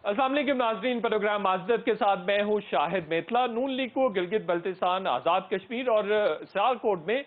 अस्सलाम वालेकुम नाज़रीन, प्रोग्राम माज़दत के साथ मैं हूँ शाहिद मेतला। नून लीग को गिलगित बल्तिस्तान, आज़ाद कश्मीर और सियालकोट में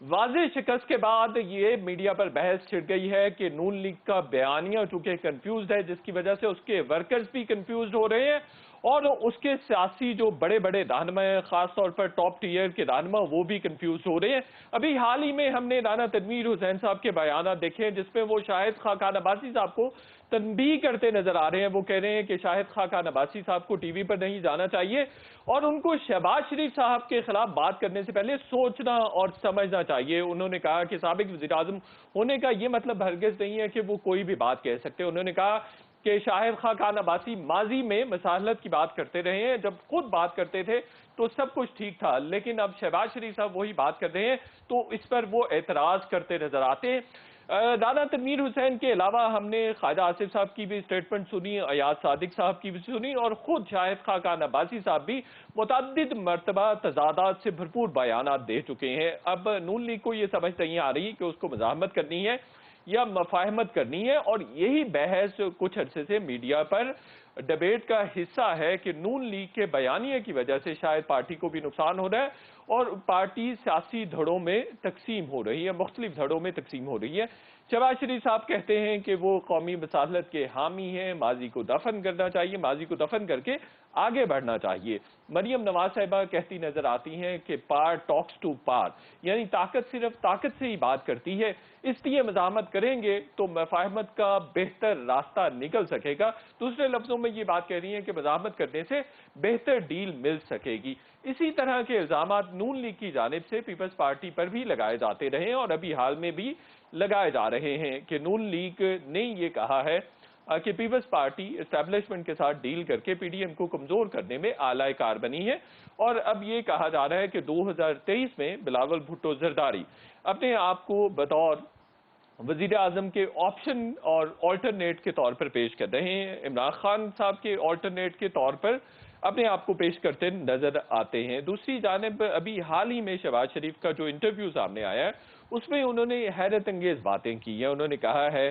वाज़ेह शिकस्त के बाद ये मीडिया पर बहस छिड़ गई है कि नून लीग का बयानिया चूंकि कंफ्यूज है, जिसकी वजह से उसके वर्कर्स भी कंफ्यूज हो रहे हैं और उसके सियासी जो बड़े बड़े रहनुमा हैं, खास तौर पर टॉप टीयर के रहनुमा, वो भी कंफ्यूज हो रहे हैं। अभी हाल ही में हमने राना तनवीर हुसैन साहब के बयान देखे हैं, जिसमें वो शाहिद खान अब्बासी साहब को तनबीह करते नजर आ रहे हैं। वो कह रहे हैं कि शाहिद खान अब्बासी साहब को टीवी पर नहीं जाना चाहिए और उनको शहबाज शरीफ साहब के खिलाफ बात करने से पहले सोचना और समझना चाहिए। उन्होंने कहा कि साबिक वज़ीर आज़म होने का ये मतलब हरगिज़ नहीं है कि वो कोई भी बात कह सकते। उन्होंने कहा कि शाहिद खान अब्बासी माजी में मसालत की बात करते रहे हैं, जब खुद बात करते थे तो सब कुछ ठीक था, लेकिन अब शहबाज शरीफ साहब वही बात कर रहे हैं तो इस पर वो एतराज करते नजर आते हैं। राना तनवीर हुसैन के अलावा हमने ख्वाजा आसिफ साहब की भी स्टेटमेंट सुनी, अयाज सादिक साहब की भी सुनी और खुद शाहिद खान अब्बासी साहब भी मुतअद्दिद मरतबा तजादात से भरपूर बयानात दे चुके हैं। अब नून लीग को ये समझ नहीं आ रही कि उसको मज़ाहमत करनी है या मफाहमत करनी है, और यही बहस कुछ अरसे से मीडिया पर डिबेट का हिस्सा है कि नून लीग के बयानिए की वजह से शायद पार्टी को भी नुकसान हो रहा है और पार्टी सियासी धड़ों में तकसीम हो रही है, मुख्तलिफ धड़ों में तकसीम हो रही है। शहबाज शरीफ साहब कहते हैं कि वो कौमी मसालत के हामी हैं, माजी को दफन करना चाहिए, माजी को दफन करके आगे बढ़ना चाहिए। मरियम नवाज साहिबा कहती नजर आती हैं कि पार टॉक्स टू पार, यानी ताकत सिर्फ ताकत से ही बात करती है, इसलिए मज़ाहमत करेंगे तो मफाहमत का बेहतर रास्ता निकल सकेगा। दूसरे लफ्जों में ये बात कह रही हैं कि मज़ाहमत करने से बेहतर डील मिल सकेगी। इसी तरह के इल्जामात नून लीग की जानिब से पीपल्स पार्टी पर भी लगाए जाते रहे और अभी हाल में भी लगाए जा रहे हैं कि नून लीग ने ये कहा है कि पीपल्स पार्टी एस्टैब्लिशमेंट के साथ डील करके पीडीएम को कमजोर करने में आला कार बनी है। और अब ये कहा जा रहा है कि 2023 में बिलावल भुट्टो जरदारी अपने आप को बतौर वजीर आजम के ऑप्शन और ऑल्टरनेट के तौर पर पेश कर रहे हैं, इमरान खान साहब के ऑल्टरनेट के तौर पर अपने आप को पेश करते नजर आते हैं। दूसरी जानिब अभी हाल ही में शहबाज शरीफ का जो इंटरव्यू सामने आया है उसमें उन्होंने हैरत अंगेज बातें की हैं। उन्होंने कहा है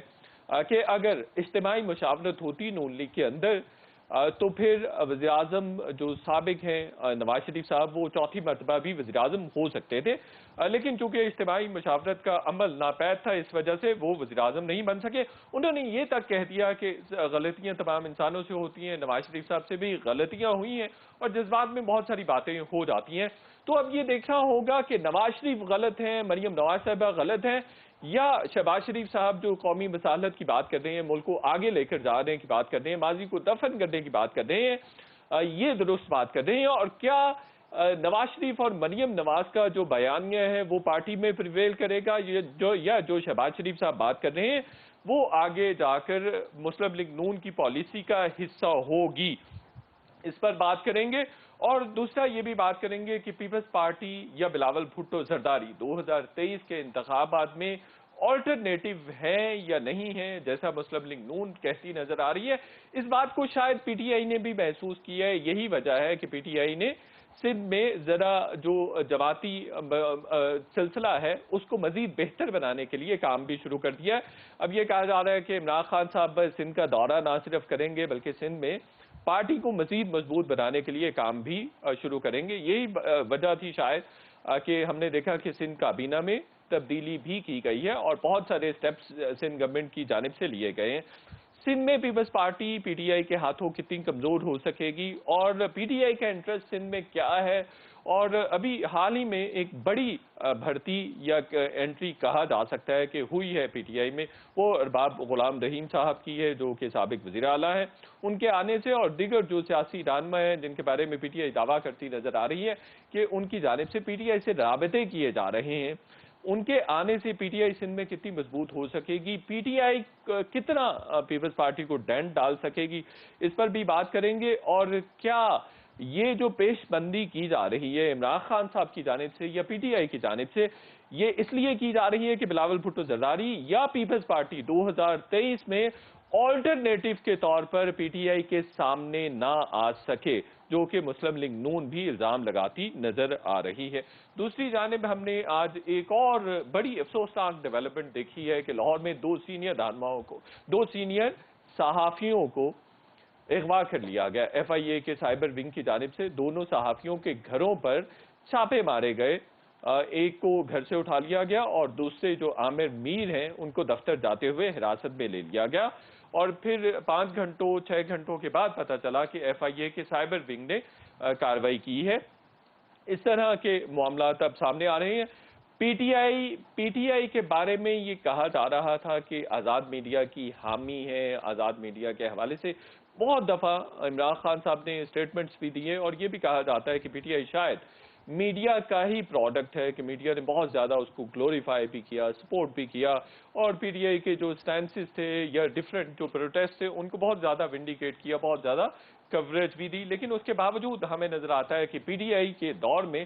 कि अगर इज्तिमाई मुशावरत होती नून लीग के अंदर तो फिर वज़ीर आज़म जो साबिक हैं नवाज शरीफ साहब, वो चौथी मरतबा भी वज़ीर आज़म हो सकते थे, लेकिन चूंकि इज्तिमाई मुशावरत का अमल नापैद था, इस वजह से वो वज़ीर आज़म नहीं बन सके। उन्होंने ये तक कह दिया कि गलतियां तमाम इंसानों से होती हैं, नवाज शरीफ साहब से भी गलतियां हुई हैं और जज्बात में बहुत सारी बातें हो जाती हैं। तो अब ये देखना होगा कि नवाज शरीफ गलत हैं, मरियम नवाज साहिबा गलत हैं, या शहबाज शरीफ साहब जो कौमी मसालत की बात कर रहे हैं, मुल्क को आगे लेकर जाने की बात कर रहे हैं, माजी को दफन करने की बात कर रहे हैं, ये दुरुस्त बात कर रहे हैं। और क्या नवाज शरीफ और मरियम नवाज का जो बयानिया है वो पार्टी में प्रिवेल करेगा, ये जो शहबाज शरीफ साहब बात कर रहे हैं वो आगे जाकर मुस्लिम लीग नून की पॉलिसी का हिस्सा होगी, इस पर बात करेंगे। और दूसरा ये भी बात करेंगे कि पीपल्स पार्टी या बिलावल भुट्टो जरदारी 2023 के इंतखाबात में ऑल्टरनेटिव है या नहीं है, जैसा मुस्लिम लीग नून कहती नजर आ रही है। इस बात को शायद पीटीआई ने भी महसूस किया है। यही वजह है कि पीटीआई ने सिंध में जरा जो जमाती सिलसिला है उसको मजीद बेहतर बनाने के लिए काम भी शुरू कर दिया है। अब ये कहा जा रहा है कि इमरान खान साहब सिंध का दौरा ना सिर्फ करेंगे बल्कि सिंध में पार्टी को मजीद मजबूत बनाने के लिए काम भी शुरू करेंगे। यही वजह थी शायद कि हमने देखा कि सिंध काबीना में तब्दीली भी की गई है और बहुत सारे स्टेप्स सिंध गवर्नमेंट की जानिब से लिए गए हैं। सिंध में पीपल्स पार्टी पीटीआई के हाथों कितनी कमजोर हो सकेगी और पीटीआई का इंटरेस्ट सिंध में क्या है, और अभी हाल ही में एक बड़ी भर्ती या एंट्री कहा जा सकता है कि हुई है पीटीआई में, वो अरबाब गुलाम रहीम साहब की है जो कि साबिक वज़ीर आला है। उनके आने से और दीगर जो सियासी रहनुमा हैं जिनके बारे में पीटीआई दावा करती नजर आ रही है कि उनकी जानिब से पीटीआई से राबते किए जा रहे हैं, उनके आने से पीटीआई सिंध में कितनी मजबूत हो सकेगी, पीटीआई कितना पीपल्स पार्टी को डेंट डाल सकेगी, इस पर भी बात करेंगे। और क्या ये जो पेशबंदी की जा रही है इमरान खान साहब की जानिब से या पीटीआई की जानिब से, ये इसलिए की जा रही है कि बिलावल भुट्टो जरदारी या पीपल्स पार्टी 2023 में ऑल्टरनेटिव के तौर पर पीटीआई के सामने ना आ सके, जो कि मुस्लिम लीग नून भी इल्जाम लगाती नजर आ रही है। दूसरी जानिब हमने आज एक और बड़ी अफसोसनाक डेवलपमेंट देखी है कि लाहौर में दो सीनियर सहाफियों को اغوا کر لیا گیا۔ FIA کے سائبر ونگ کی جانب سے دونوں صحافیوں کے گھروں پر چھاپے مارے گئے، ایک کو گھر سے اٹھا لیا گیا اور دوسرے جو عامر میر ہیں ان کو دفتر جاتے ہوئے حراست میں لے لیا گیا، اور پھر 5 گھنٹوں 6 گھنٹوں کے بعد پتہ چلا کہ FIA کے سائبر ونگ نے کارروائی کی ہے۔ اس طرح کے معاملات اب سامنے آ رہے ہیں۔ پی ٹی آئی کے بارے میں یہ کہا جا رہا تھا کہ آزاد میڈیا کی حامی ہے، آزاد میڈیا کے حوالے سے بہت دفعہ عمران خان صاحب نے اسٹیٹمنٹس بھی دیے، اور یہ بھی کہا جاتا ہے کہ پی ٹی آئی شاید میڈیا کا ہی پروڈکٹ ہے، کہ میڈیا نے بہت زیادہ اس کو گلوریفائی بھی کیا، سپورٹ بھی کیا، اور پی ٹی آئی کے جو سٹینسز تھے یا ڈیفرنٹ جو پروٹیسٹ تھے ان کو بہت زیادہ ونڈیکیٹ کیا، بہت زیادہ کوریج بھی دی۔ لیکن اس کے باوجود ہمیں نظر آتا ہے کہ پی ٹی آئی کے دور میں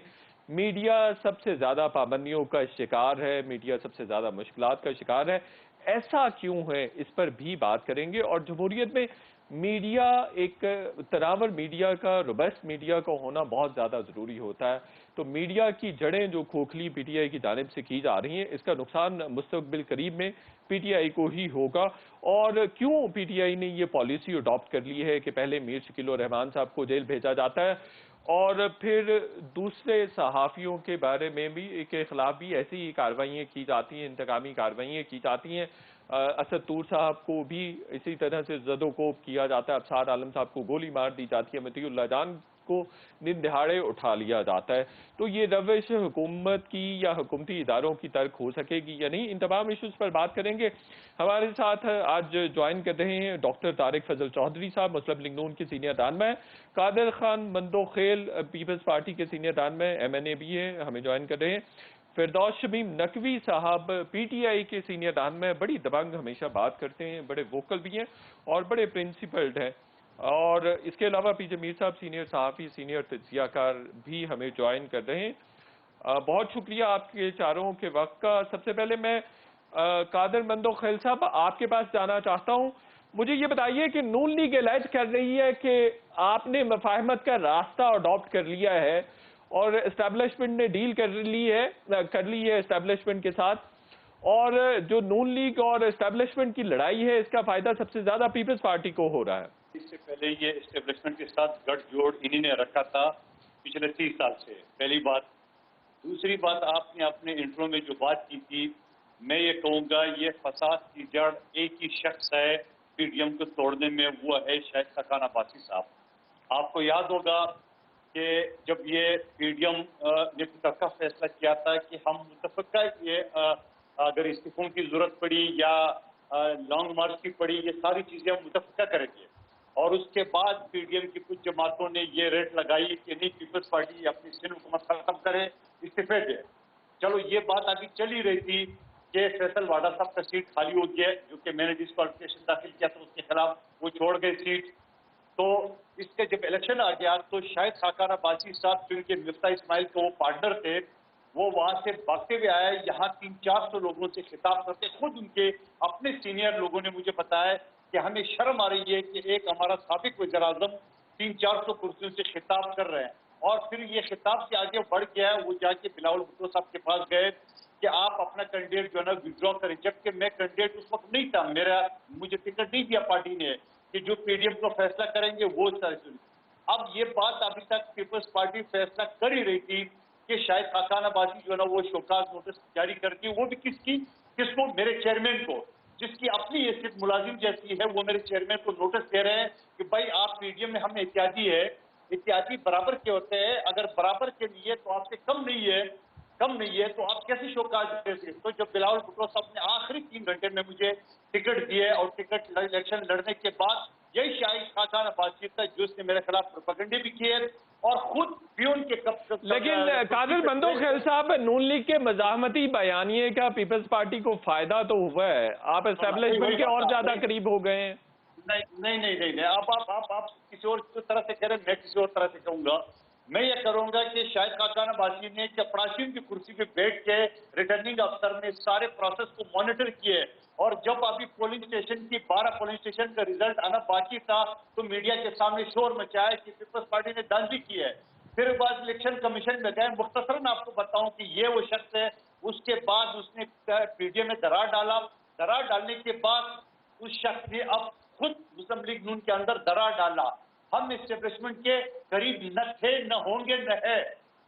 میڈیا سب سے زیادہ پابندیوں کا شکار ہے، میڈیا سب سے زیادہ مشکلات کا شکار ہے۔ ایسا کیوں ہے، اس پر بھی بات کریں گے۔ اور جمہوریت میں میڈیا، ایک تناور میڈیا کا، روبسٹ میڈیا کا ہونا بہت زیادہ ضروری ہوتا ہے۔ تو میڈیا کی جڑیں جو کھوکھلی پی ٹی آئی کی جانب سے کی جا رہی ہیں، اس کا نقصان مستقبل قریب میں پی ٹی آئی کو ہی ہوگا۔ اور کیوں پی ٹی آئی نے یہ پالیسی اڈاپٹ کر لی ہے کہ پہلے میر شکیل الرحمان صاحب کو جیل بھیجا جاتا ہے، اور پھر دوسرے صحافیوں کے بارے میں بھی کے خلاف بھی ایسی کارروائیاں کی جاتی ہیں، انتقامی کارروائیاں کی جاتی ہیں۔ اسد طور صاحب کو بھی اسی طرح سے زد و کوب کیا جاتا ہے، ابصار عالم صاحب کو گولی مار دی جاتی ہے، مطیع اللہ جان کو دن دہاڑے اٹھا لیا جاتا ہے۔ تو یہ روش حکومت کی یا حکومتی اداروں کی ترک ہو سکے گی یا نہیں، ان تمام ایشوز پر بات کریں گے۔ ہمارے ساتھ آج جوائن کر رہے ہیں ڈاکٹر طارق فضل چودھری صاحب، مسلم لیگ نون کے سینئر رہنما ہیں، قادر خان مندوخیل پیپلز پارٹی کے سینئر رہنما ہیں، MNA بھی ہیں، ہمیں جوائن کر رہے ہیں۔ فردوس شمیم نقوی صاحب پی ٹی آئی کے سینئر رہنما ہیں، بڑی دبنگ ہمیشہ بات کرتے ہیں، بڑے ووکل بھی ہیں اور بڑے پرنسپلڈ ہیں۔ اور اس کے علاوہ PJ میر صاحب سینئر صحافی، سینئر تجزیہ کار بھی ہمیں جوائن کر رہے ہیں۔ بہت شکریہ آپ کے چاروں کے وقت کا۔ سب سے پہلے میں قادر مندوخیل صاحب آپ کے پاس جانا چاہتا ہوں۔ مجھے یہ بتائیے کہ نون لیگ الائج کر رہی ہے کہ آپ نے مفاہمت کا راستہ اڈاپٹ کر لیا ہے اور اسٹیبلشمنٹ نے ڈیل کر لی ہے اسٹیبلشمنٹ کے ساتھ، اور جو نون لیگ اور اسٹیبلشمنٹ کی لڑائی ہے اس کا فائدہ سب سے زیادہ پیپلز پارٹی کو ہو رہا ہے۔ اس سے پہلے یہ اسٹیبلشمنٹ کے ساتھ گٹھ جوڑ انہی نے رکھا تھا پچھلے 30 سال سے، پہلی بات۔ دوسری بات، آپ نے اپنے انٹرو میں جو بات کی تھی، میں یہ کہوں گا یہ فساد کی جڑ ایک ہی شخص ہے پی ڈی ایم کو توڑنے میں، وہ ہے شاہد خاقان عباسی صاحب۔ آپ کو یاد ہوگا کہ جب یہ پی ڈی ایم نے متفقہ فیصلہ کیا تھا کہ ہم متفقہ یہ اگر استعفوں کی ضرورت پڑی یا لانگ مارچ کی پڑی، یہ ساری چیزیں ہم متفقہ کریں گے، اور اس کے بعد پی ڈی ایم کی کچھ جماعتوں نے یہ ریٹ لگائی کہ نہیں، پیپلز پارٹی اپنی سندھ حکومت ختم کرے، استعفے دے۔ چلو یہ بات ابھی چلی رہی تھی کہ فیصل واڈا صاحب کا سیٹ خالی ہو گیا، جو کہ میں نے ڈسکوالیفیکیشن داخل کیا تھا اس کے خلاف، وہ چھوڑ گئے سیٹ۔ تو اس کے جب الیکشن آ گیا تو شاہد خاقان عباسی صاحب، کیونکہ مفتاح اسماعیل کے وہ پارٹنر تھے، وہ وہاں سے بھاگتے ہوئے آئے، یہاں 300-400 لوگوں سے خطاب کرتے، خود ان کے اپنے سینئر لوگوں نے مجھے بتایا کہ ہمیں شرم آ رہی ہے کہ ایک ہمارا سابق وزیر اعظم 300-400 کرسیوں سے خطاب کر رہے ہیں۔ اور پھر یہ خطاب سے آگے بڑھ گیا، وہ جا کے بلاول بھٹو صاحب کے پاس گئے کہ آپ اپنا کینڈیڈیٹ جو ہے نا وڈرا کریں، جبکہ میں کینڈیڈیٹ اس وقت نہیں تھا، مجھے ٹکٹ نہیں دیا پارٹی نے کہ جو پی ڈی ایم کو فیصلہ کریں گے وہ سن۔ اب یہ بات ابھی تک پیپلز پارٹی فیصلہ کر ہی رہی تھی کہ شاہد خاقان عباسی جو ہے نا وہ شوکاز نوٹس جاری کرتی ہے، وہ بھی کس کو؟ میرے چیئرمین کو، جس کی اپنی حیثیت ملازم جیسی ہے، وہ میرے چیئرمین کو نوٹس دے رہے ہیں کہ بھائی آپ پی ڈی ایم میں ہم احتیاطی ہے، احتیاطی برابر کے ہوتے ہیں، اگر برابر کے لیے تو آپ سے کم نہیں ہے تو آپ کیسے شوکاز دے سکتے؟ تو جب بلاول بھٹو صاحب نے آخری 3 گھنٹے میں مجھے ٹکٹ دیے اور ٹکٹ الیکشن لڑنے کے بعد یہی شاہد خاقان عباسی تھا جو اس نے میرے خلاف پروپیگنڈے بھی کیے اور خود بھی ان کے لیکن قادر مندوخیل صاحب، نون لیگ کے مزاحمتی بیانیے کا پیپلز پارٹی کو فائدہ تو ہوا ہے، آپ اسٹیبلشمنٹ کے اور زیادہ قریب ہو گئے ہیں۔ نہیں، آپ کسی اور طرح سے کہہ رہے ہیں، میں کسی اور طرح سے کہوں گا۔ میں یہ کروں گا کہ شاہد خاقان عباسی نے چپڑاسیوں کی کرسی پہ بیٹھ کے ریٹرننگ افسر نے سارے پروسیس کو مانیٹر کیے، اور جب ابھی پولنگ اسٹیشن کی 12 پولنگ اسٹیشن کا ریزلٹ آنا باقی تھا تو میڈیا کے سامنے شور مچایا کہ پیپلز پارٹی نے دھاندلی کی ہے۔ پھر بعد الیکشن کمیشن میں گئے، مختصراً آپ کو بتاؤں کہ یہ وہ شخص ہے، اس کے بعد اس نے پی ڈی ایم میں درار ڈالا، درار ڈالنے کے بعد اس شخص نے اب खुद मुस्लिम लीग नून के अंदर दरार डाला। हम इस्टेब्लिशमेंट के करीब न थे, न होंगे, न है।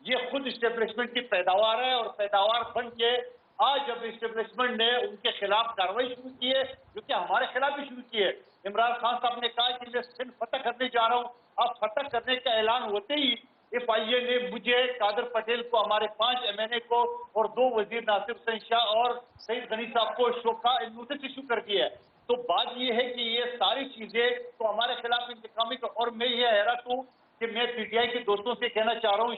ये खुद इस्टेब्लिशमेंट की पैदावार है और पैदावार बन के आज जब इस्टेब्लिशमेंट ने उनके खिलाफ कार्रवाई शुरू की है, जो कि हमारे खिलाफ भी शुरू की है। इमरान खान साहब ने कहा कि मैं सिंध फतह करने जा रहा हूं। अब फतह करने का ऐलान होते ही FIA ने मुझे, कादर पटेल को, हमारे 5 MNA को और 2 वजीर नासिर हुसैन शाह और सईद गनी साहब को शोका नोटिस इशू कर दिया है। तो बात ये है कि ये सारी चीजें तो हमारे खिलाफ इंतकामी, और मैं ये हैरान हूँ कि मैं PTI के दोस्तों से कहना चाह रहा हूँ,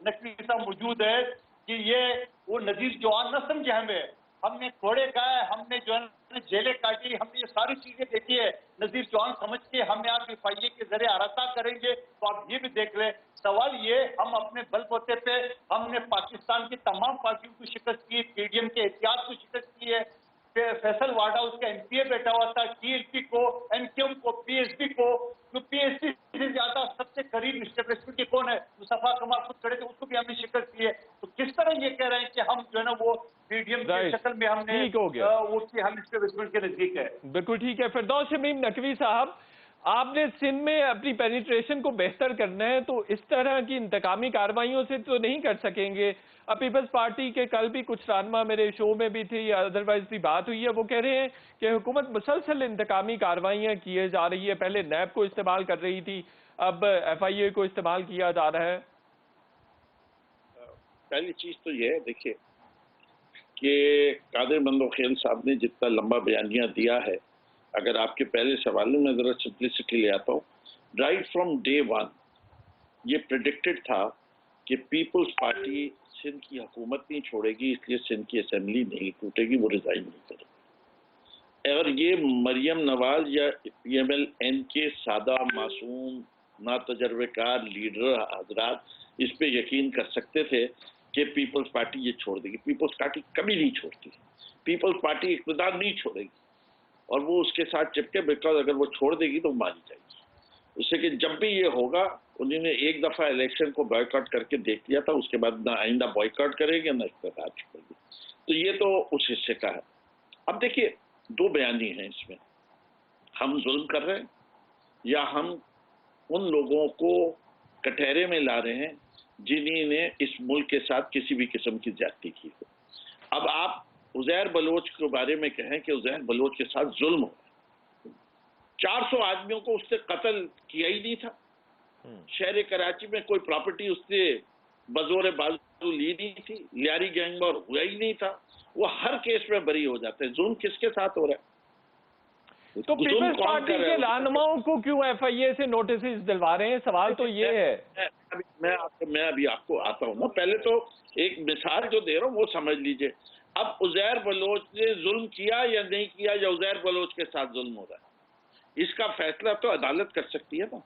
नकवी साहब मौजूद है, कि ये वो नजीर जवान न समझे हमें। हमने घोड़े खाए, हमने जो है जेलें काटी, हमने ये सारी चीजें देखी है। नजीर जवान समझ के हमें आप FIA के जरिए आराता करेंगे तो आप ये भी देख लें। सवाल ये, हम अपने बलबूते पे हमने पाकिस्तान की तमाम पार्टियों को शिकस्त की, PDM के एहतियात को शिकस्त की है। फैसल वाडा उसका MPA बैठा हुआ था, TLP को, NQM को, PSP को। जो PSP से ज्यादा सबसे करीब इस्टेब्लिशमेंट के कौन है, मुस्तफा कमाल खुद खड़े थे, उसको भी हमने शिकस्त की है। तो किस तरह ये कह रहे हैं कि हम जो है ना वो PDM की शक्ल में हमने ठीक हो गया, वो कि हम इस्टेब्लिशमेंट के नजदीक है। बिल्कुल ठीक है। फिरदौस शमीम नकवी साहब, आपने सिंध में अपनी पेनिट्रेशन को बेहतर करना है तो इस तरह की इंतकामी कार्रवाइयों से तो नहीं कर सकेंगे। पीपल्स पार्टी के कल भी कुछ रहनुमा मेरे शो में भी थी, अदरवाइज भी बात हुई है, वो कह रहे हैं कि हुकूमत मुसलसल इंतकामी कार्रवाइयां किए जा रही है। पहले नैब को इस्तेमाल कर रही थी, अब FIA को इस्तेमाल किया जा रहा है। पहली चीज तो ये है, देखिए कि कादिर बंदोखेल साहब ने जितना लंबा बयानिया दिया है, अगर आपके पहले सवाल में जरा सिंप्लिसिटी ले आता हूँ, राइट फ्रॉम डे 1 ये प्रेडिक्टेड था कि पीपल्स पार्टी सिंध की हुकूमत नहीं छोड़ेगी, इसलिए सिंध की असेंबली नहीं टूटेगी, वो रिजाइन नहीं करेगी। और ये मरियम नवाज या PMLN के सादा मासूम ना तजर्बेकार लीडर हजरात इस पे यकीन कर सकते थे कि पीपल्स पार्टी ये छोड़ देगी। पीपल्स पार्टी कभी नहीं छोड़ती, पीपल्स पार्टी इक़्तिदार नहीं छोड़ेगी और वो उसके साथ चिपके, बिकॉज अगर वो छोड़ देगी तो मारी जाएगी उससे। कि जब भी ये होगा, उन्होंने एक दफा इलेक्शन को बॉयकॉट करके देख लिया था, उसके बाद ना आइंदा बॉयकॉट करेंगे ना इक़्तिदार छोड़ेगी। तो ये तो उस हिस्से का है। अब देखिए, 2 बयानी हैं इसमें, हम जुल्म कर रहे हैं या हम उन लोगों को कटहरे में ला रहे हैं जिन्होंने इस मुल्क के साथ किसी भी किस्म की ज्यादती की हो। अब आप उज़ैर बलोच के बारे में कहें कि उज़ैर बलोच के साथ जुल्म हो, 400 आदमियों को उसने कत्ल किया ही नहीं था। शहर कराची में कोई प्रॉपर्टी उसने बजोर बाजू ली नहीं थी, लियारी गैंग में हुआ ही नहीं था। वो हर केस में बरी हो जाते हैं। जुल्म किसके साथ हो रहा है? तो पीपल्स पार्टी के रहनुमाओं को क्यों FIA से नोटिस दिलवा रहे हैं? सवाल तो ये है। मैं अभी आपको आता हूँ ना, पहले तो एक मिसाल जो दे रहा हूँ वो समझ लीजिए। अब उज़ैर बलोच ने जुल्म किया या नहीं किया, या उज़ैर बलोच के साथ जुल्म हो रहा है, इसका फैसला तो अदालत कर सकती है ना।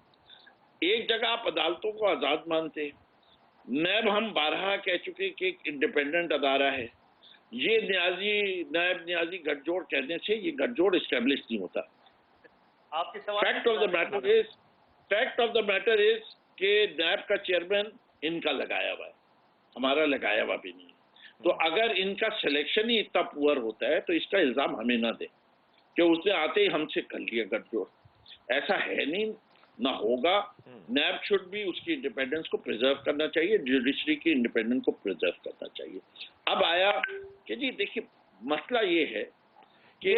एक जगह आप अदालतों को आजाद मानते हैं, नैब हम 12 कह चुके कि एक इंडिपेंडेंट अदारा है। ये नायब न्याजी गठजोड़ कहने से ये गठजोड़ इस्टेब्लिश नहीं होता। Fact of the matter is कि नैब का चेयरमैन इनका लगाया हुआ है, हमारा लगाया हुआ भी नहीं है। तो अगर इनका सिलेक्शन ही इतना पुअर होता है तो इसका इल्जाम हमें ना दे कि उसने आते ही हमसे कर लिया गठजोड़। ऐसा है नहीं, ना होगा। नैब शुड भी उसकी इंडिपेंडेंस को प्रिजर्व करना चाहिए, जुडिशरी की इंडिपेंडेंस को प्रिजर्व करना चाहिए। अब आया कि जी देखिए, मसला ये है कि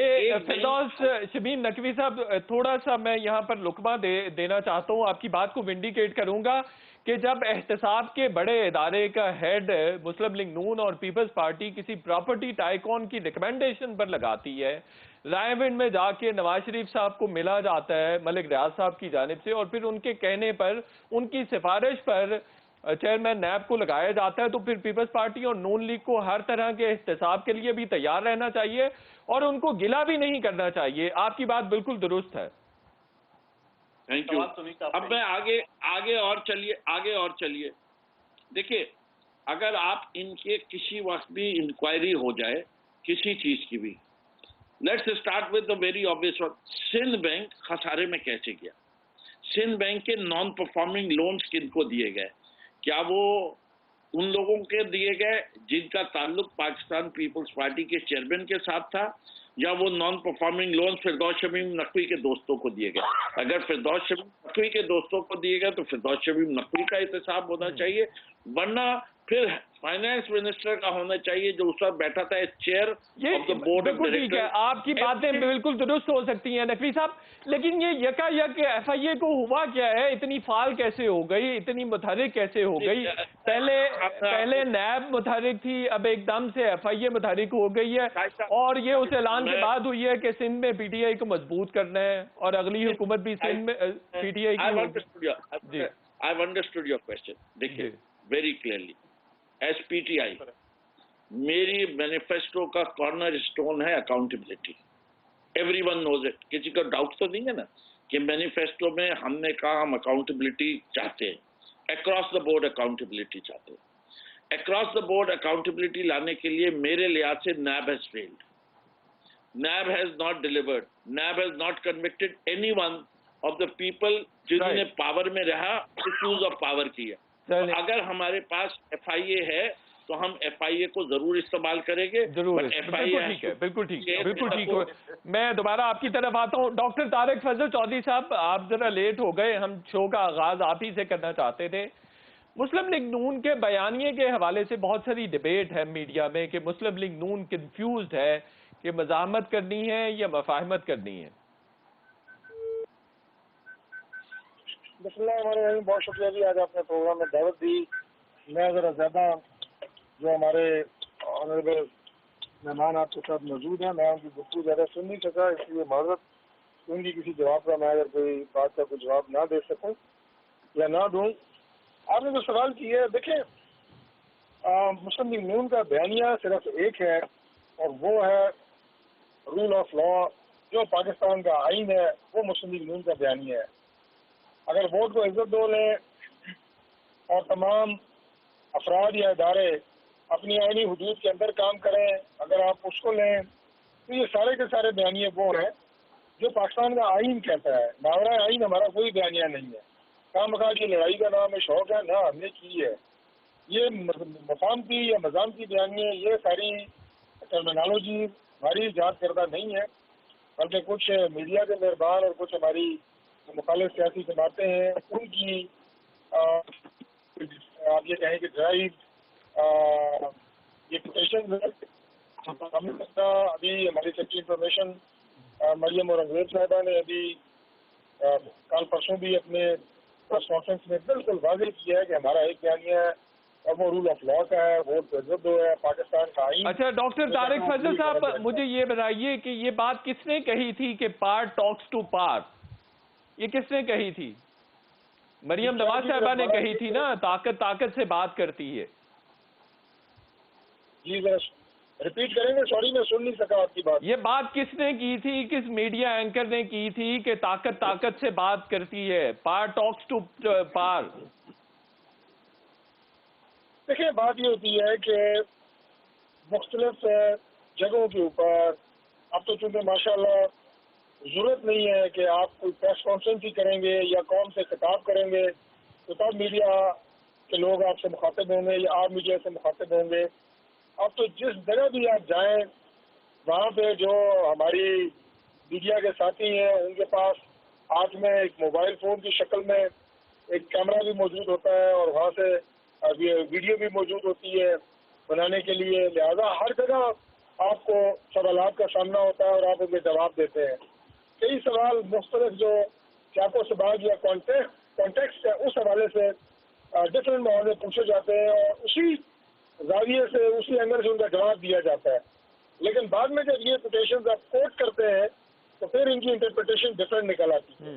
फिरदौस शमीम नकवी साहब, थोड़ा सा मैं यहाँ पर लुकमा देना चाहता हूँ, आपकी बात को विंडिकेट करूंगा कि जब एहतसाब के बड़े इदारे का हेड मुस्लिम लीग नून और पीपल्स पार्टी किसी प्रॉपर्टी टाइकॉन की रिकमेंडेशन पर लगाती है, रायविंड में जाके नवाज शरीफ साहब को मिला जाता है मलिक रियाज साहब की जानिब से, और फिर उनके कहने पर, उनकी सिफारिश पर चेयरमैन नैब को लगाया जाता है, तो फिर पीपल्स पार्टी और नून लीग को हर तरह के एहतसाब के लिए भी तैयार रहना चाहिए और उनको गिला भी नहीं करना चाहिए। आपकी बात बिल्कुल दुरुस्त है। Thank you. अब मैं आगे और चलिए। देखिए, अगर आप इनके किसी वक्त भी इंक्वायरी हो जाए किसी चीज की भी, let's start with the very obvious one, Sindh bank खसारे में कैसे गया? सिंध बैंक के नॉन परफॉर्मिंग लोन्स किनको दिए गए? क्या वो उन लोगों के दिए गए जिनका ताल्लुक पाकिस्तान पीपल्स पार्टी के चेयरमैन के साथ था, या वो नॉन परफॉर्मिंग लोन फिरदौस शमीम नकवी के दोस्तों को दिए गए। अगर फिरदौस शमीम नकवी के दोस्तों को दिए गए तो फिरदौस शमीम नकवी का एहतसाब होना चाहिए, वरना फिर फाइनेंस मिनिस्टर का होना चाहिए जो उस वक्त बैठा था chair of the board of बिल्कुल ठीक है, डायरेक्टर। आपकी बातें बिल्कुल दुरुस्त हो सकती हैं नकवी साहब, लेकिन ये यकायक FIA को हुआ क्या है, इतनी फाल कैसे हो गई, इतनी मुतहरिक कैसे हो गई? पहले नैब मुतहरिक थी, अब एकदम से FIA मुतहरिक हो गई है, और ये उस ऐलान के बाद हुई है कि सिंध में PTI को मजबूत करना है और अगली हुकूमत भी सिंध में PTI की होगी। I've understood your question. देखिए very clearly, as PTI मेरी मैनिफेस्टो का कॉर्नर स्टोन है अकाउंटेबिलिटी। एवरीवन नोज इट, किसी को डाउट तो नहीं है ना कि मैनिफेस्टो में हमने कहा हम अकाउंटेबिलिटी चाहते हैं, अक्रॉस द बोर्ड अकाउंटेबिलिटी चाहते हैं। अक्रॉस द बोर्ड अकाउंटेबिलिटी लाने के लिए मेरे लिहाज से NAB has failed, NAB has not delivered, NAB has not convicted anyone of the people जिन्होंने पावर में रहा मिसयूज ऑफ पावर किया। तो अगर हमारे पास FIA है तो हम FIA को जरूर इस्तेमाल करेंगे। जरूर, बिल्कुल ठीक है। मैं दोबारा आपकी तरफ आता हूँ। डॉक्टर तारिक फजल चौधरी साहब, आप जरा लेट हो गए, हम शो का आगाज आप ही से करना चाहते थे। मुस्लिम लीग नून के बयानिए के हवाले से बहुत सारी डिबेट है मीडिया में कि मुस्लिम लीग नून कंफ्यूज्ड है कि मज़ाहमत करनी है या मुफाहमत करनी है। बहुत शुक्रिया जी, आज आपने प्रोग्राम में दावत दी। मैं ज़रा ज़्यादा जो हमारे ऑनरेबल मेहमान आपके साथ मौजूद हैं, मैं उनकी गुफ्तगू ज़्यादा सुन नहीं सका, इसलिए माजरत उनकी किसी जवाब का मैं अगर कोई बात का कोई जवाब ना दे सकूं या ना दूं। आपने जो सवाल किया है, देखें मुस्लिम लीग नून का बयानिया सिर्फ एक है और वो है रूल ऑफ लॉ। जो पाकिस्तान का आइन है वो मुस्लिम लीग नून का बयानिया है। अगर वोट को इज्जत दो लें और तमाम अफराद या इदारे अपनी आइनी हुदूद के अंदर काम करें, अगर आप उसको लें तो ये सारे के सारे बयानिए वो हैं जो पाकिस्तान का आइन कहता है। मावरा आइन हमारा कोई बयानिया नहीं है। खामखा की लड़ाई का नाम है, शौक है ना, हमने की है। ये मफाहमती या मज़ामती बयानिए, ये सारी टर्मिनोलॉजी हमारी इजाद करदा नहीं है, बल्कि कुछ मीडिया के मेहरबान और कुछ हमारी मुखालिफ सियासी जमातें हैं उनकी आप ये कहें कि ड्राइव ये कोटेशन अभी हमारी सेक्रेटरी इंफॉर्मेशन मरियम और अंग्रेज साहिबा ने अभी कल परसों भी अपने प्रेस कॉन्फ्रेंस में बिल्कुल वाज़ेह किया है कि हमारा एक बयानिया है और वो रूल ऑफ लॉ का है, वोट को इज्जत दो है, पाकिस्तान का आइन। अच्छा डॉक्टर तारिक फजल साहब, मुझे ये बताइए कि ये बात किसने कही थी कि पार टॉक्स टू पार, ये किसने कही थी? मरियम नवाज साहिबा ने कही थी ना, ताकत से बात करती है। जी जरा रिपीट करेंगे, सॉरी मैं सुन नहीं सका आपकी बात। ये बात किसने की थी, किस मीडिया एंकर ने की थी कि ताकत से बात करती है, पार टॉक्स टू पार? देखिए बात ये होती है कि मुख्तलिफ जगहों के ऊपर अब तो चूंकि माशाल्लाह जरूरत नहीं है कि आप कोई प्रेस कॉन्फ्रेंस ही करेंगे या कौम से खिताब करेंगे तो तब मीडिया के लोग आपसे मुखातिब होंगे या आप मीडिया से मुखातिब होंगे। अब तो जिस जगह भी आप जाएं वहाँ पे जो हमारी मीडिया के साथी हैं उनके पास हाथ में एक मोबाइल फ़ोन की शक्ल में एक कैमरा भी मौजूद होता है और वहाँ से वीडियो भी मौजूद होती है बनाने के लिए। लिहाजा हर जगह आपको सवालात का सामना होता है और आप उनके जवाब देते हैं। कई सवाल मुख्तलिफ जो चाको सबाग या कॉन्टेक्स्ट है उस हवाले से डिफरेंट माहौल में पूछे जाते हैं और उसी जाविये से उसी एंगल से उनका जवाब दिया जाता है। लेकिन बाद में जब ये कोटेशन आप कोट करते हैं तो फिर इनकी इंटरप्रिटेशन डिफरेंट निकल आती है।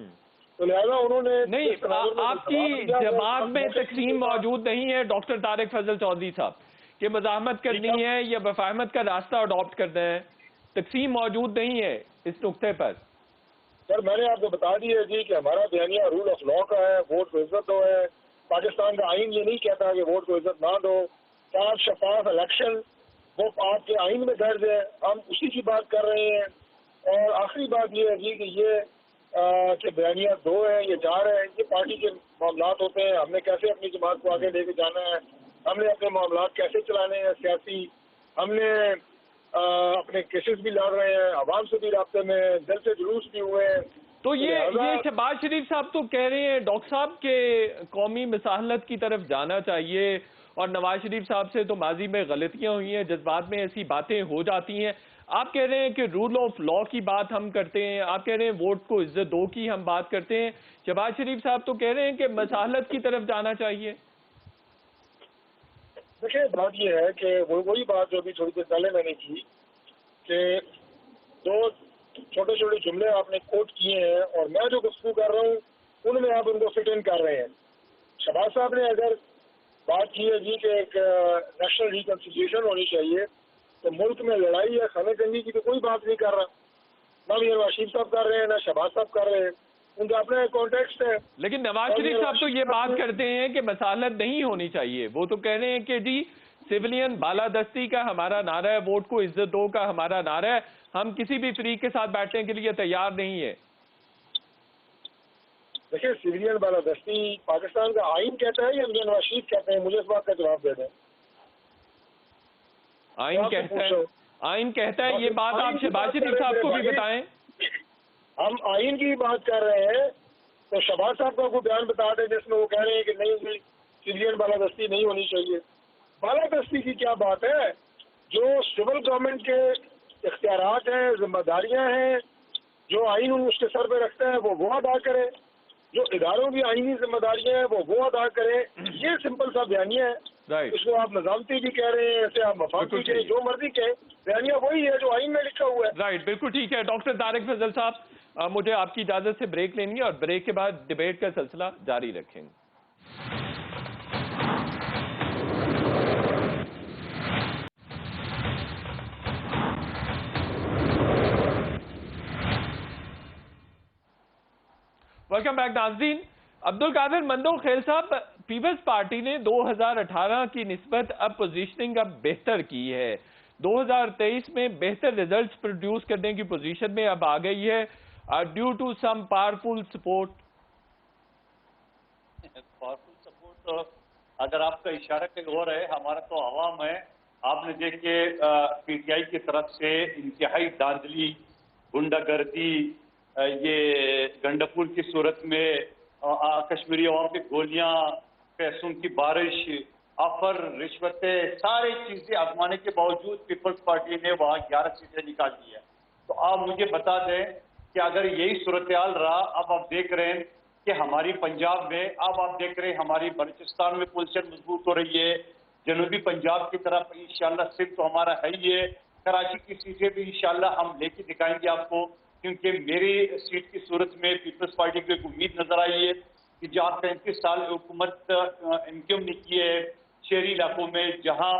तो लिहाजा उन्होंने नहीं, आपकी दिमाग में तकसीम मौजूद नहीं है डॉक्टर तारिक फजल चौधरी साहब कि मज़ाहमत करनी है या मुफाहमत का रास्ता अडॉप्ट करना है, तकसीम मौजूद नहीं है इस नुक्ते पर। सर मैंने आपको बता दिया जी कि हमारा बयानिया रूल ऑफ लॉ का है, वोट को इज्जत दो है। पाकिस्तान का आइन ये नहीं कहता कि वोट को इज्जत ना दो। साफ शफाफ इलेक्शन वो आपके आइन में दर्ज है, हम उसी की बात कर रहे हैं। और आखिरी बात ये है जी कि ये कि बयानिया दो है, ये चार है, ये पार्टी के मामलात होते हैं। हमने कैसे अपनी जमात को आगे लेके जाना है, हमने अपने मामलात कैसे चलाने हैं सियासी, हमने अपने केसेस भी लड़ रहे हैं, आवाम से भी राब्ते में हैं, जलसे जुलूस भी हुए हैं। तो ये शहबाज शरीफ साहब तो कह रहे हैं डॉक्टर साहब के कौमी मसाहलत की तरफ जाना चाहिए, और नवाज शरीफ साहब से तो माजी में गलतियां हुई हैं, जज्बात में ऐसी बातें हो जाती हैं। आप कह रहे हैं कि रूल ऑफ लॉ की बात हम करते हैं, आप कह रहे हैं वोट को इज्जत दो की हम बात करते हैं। शहबाज शरीफ साहब तो कह रहे हैं कि मसाहलत की तरफ जाना चाहिए। देखिए, बात ये है कि वही बात जो अभी थोड़ी देर पहले मैंने की कि दो छोटे छोटे जुमले आपने कोट किए हैं और मैं जो गुफ्तगू कर रहा हूँ उनमें आप उनको फिट इन कर रहे हैं। शहबाज साहब ने अगर बात की है जी कि एक नेशनल रिकन्सिलिएशन होनी चाहिए, तो मुल्क में लड़ाई या खाने जंगी की तो कोई बात नहीं कर रहा, ना मियां नवाज शरीफ साहब कर रहे हैं, ना शहबाज साहब कर रहे हैं, उनका अपना कॉन्टेक्स्ट है। लेकिन नवाज शरीफ साहब तो ये बात करते हैं कि मसालत नहीं होनी चाहिए। वो तो कह रहे हैं कि जी सिविलियन बालादस्ती का हमारा नारा है, वोट को इज्जत दो का हमारा नारा है, हम किसी भी फरीक के साथ बैठने के लिए तैयार नहीं है। देखिए, सिविलियन बालादस्ती पाकिस्तान का आइन कहता है या मियां नवाज शरीफ कहते हैं? मुझे इस बात का जवाब दे दें। आइन कहता है, आइन कहता है, ये बात आप शहबाज शरीफ साहब को भी बताएं। हम आइन की बात कर रहे हैं, तो शहबाज साहब का कोई बयान बता दें जिसमें वो कह रहे हैं कि नहीं सिविलियन बालादस्ती नहीं होनी चाहिए। बालादस्ती की क्या बात है? जो सिविल गवर्नमेंट के इख्तियारात हैं, जिम्मेदारियां हैं, जो आइन उसके सर पे रखता है वो अदा करे, जो इदारों की आइनी जिम्मेदारियां हैं वो अदा करें। ये सिंपल सा बयानिया है। इसको आप निजामती भी कह रहे हैं, ऐसे आप मफादी कहें, जो मर्जी कहें, बयानिया वही है जो आइन में लिखा हुआ है। राइट, बिल्कुल ठीक है। डॉक्टर तारिक फजल साहब, मुझे आपकी इजाजत से ब्रेक लेनी है और ब्रेक के बाद डिबेट का सिलसिला जारी रखेंगे। वेलकम बैक नाज़रीन। अब्दुल कादिर मंदो खेल साहब, पीपल्स पार्टी ने 2018 की निस्बत अब पोजीशनिंग अब बेहतर की है, 2023 में बेहतर रिजल्ट्स प्रोड्यूस करने की पोजीशन में अब आ गई है, due to some powerful support. Powerful support अगर आपका इशारा कहीं और है, हमारा तो आवाम है। आपने देखे पीटीआई की तरफ से इंतहाई दांधली, गुंडागर्दी, ये गंडापुर की सूरत में कश्मीरी अवाम की गोलियां, पैसों की बारिश, ऑफर, रिश्वतें, सारी चीजें आजमाने के बावजूद पीपल्स पार्टी ने वहां 11 सीटें निकाली है। तो आप मुझे बता दें कि अगर यही सूरत हाल रहा, अब आप देख रहे हैं कि हमारी पंजाब में, अब आप देख रहे हैं हमारी बलूचिस्तान में पोजीशन मजबूत हो रही है, जनूबी पंजाब की तरफ इंशाल्लाह सिर्फ तो हमारा है ही है, कराची की सीटें भी इंशाल्लाह हम लेके दिखाएंगे आपको, क्योंकि मेरी सीट की सूरत में पीपल्स पार्टी को एक उम्मीद नजर आई है कि जहाँ 35 साल हुकूमत एमक्यूएम ने की है शहरी इलाकों में, जहाँ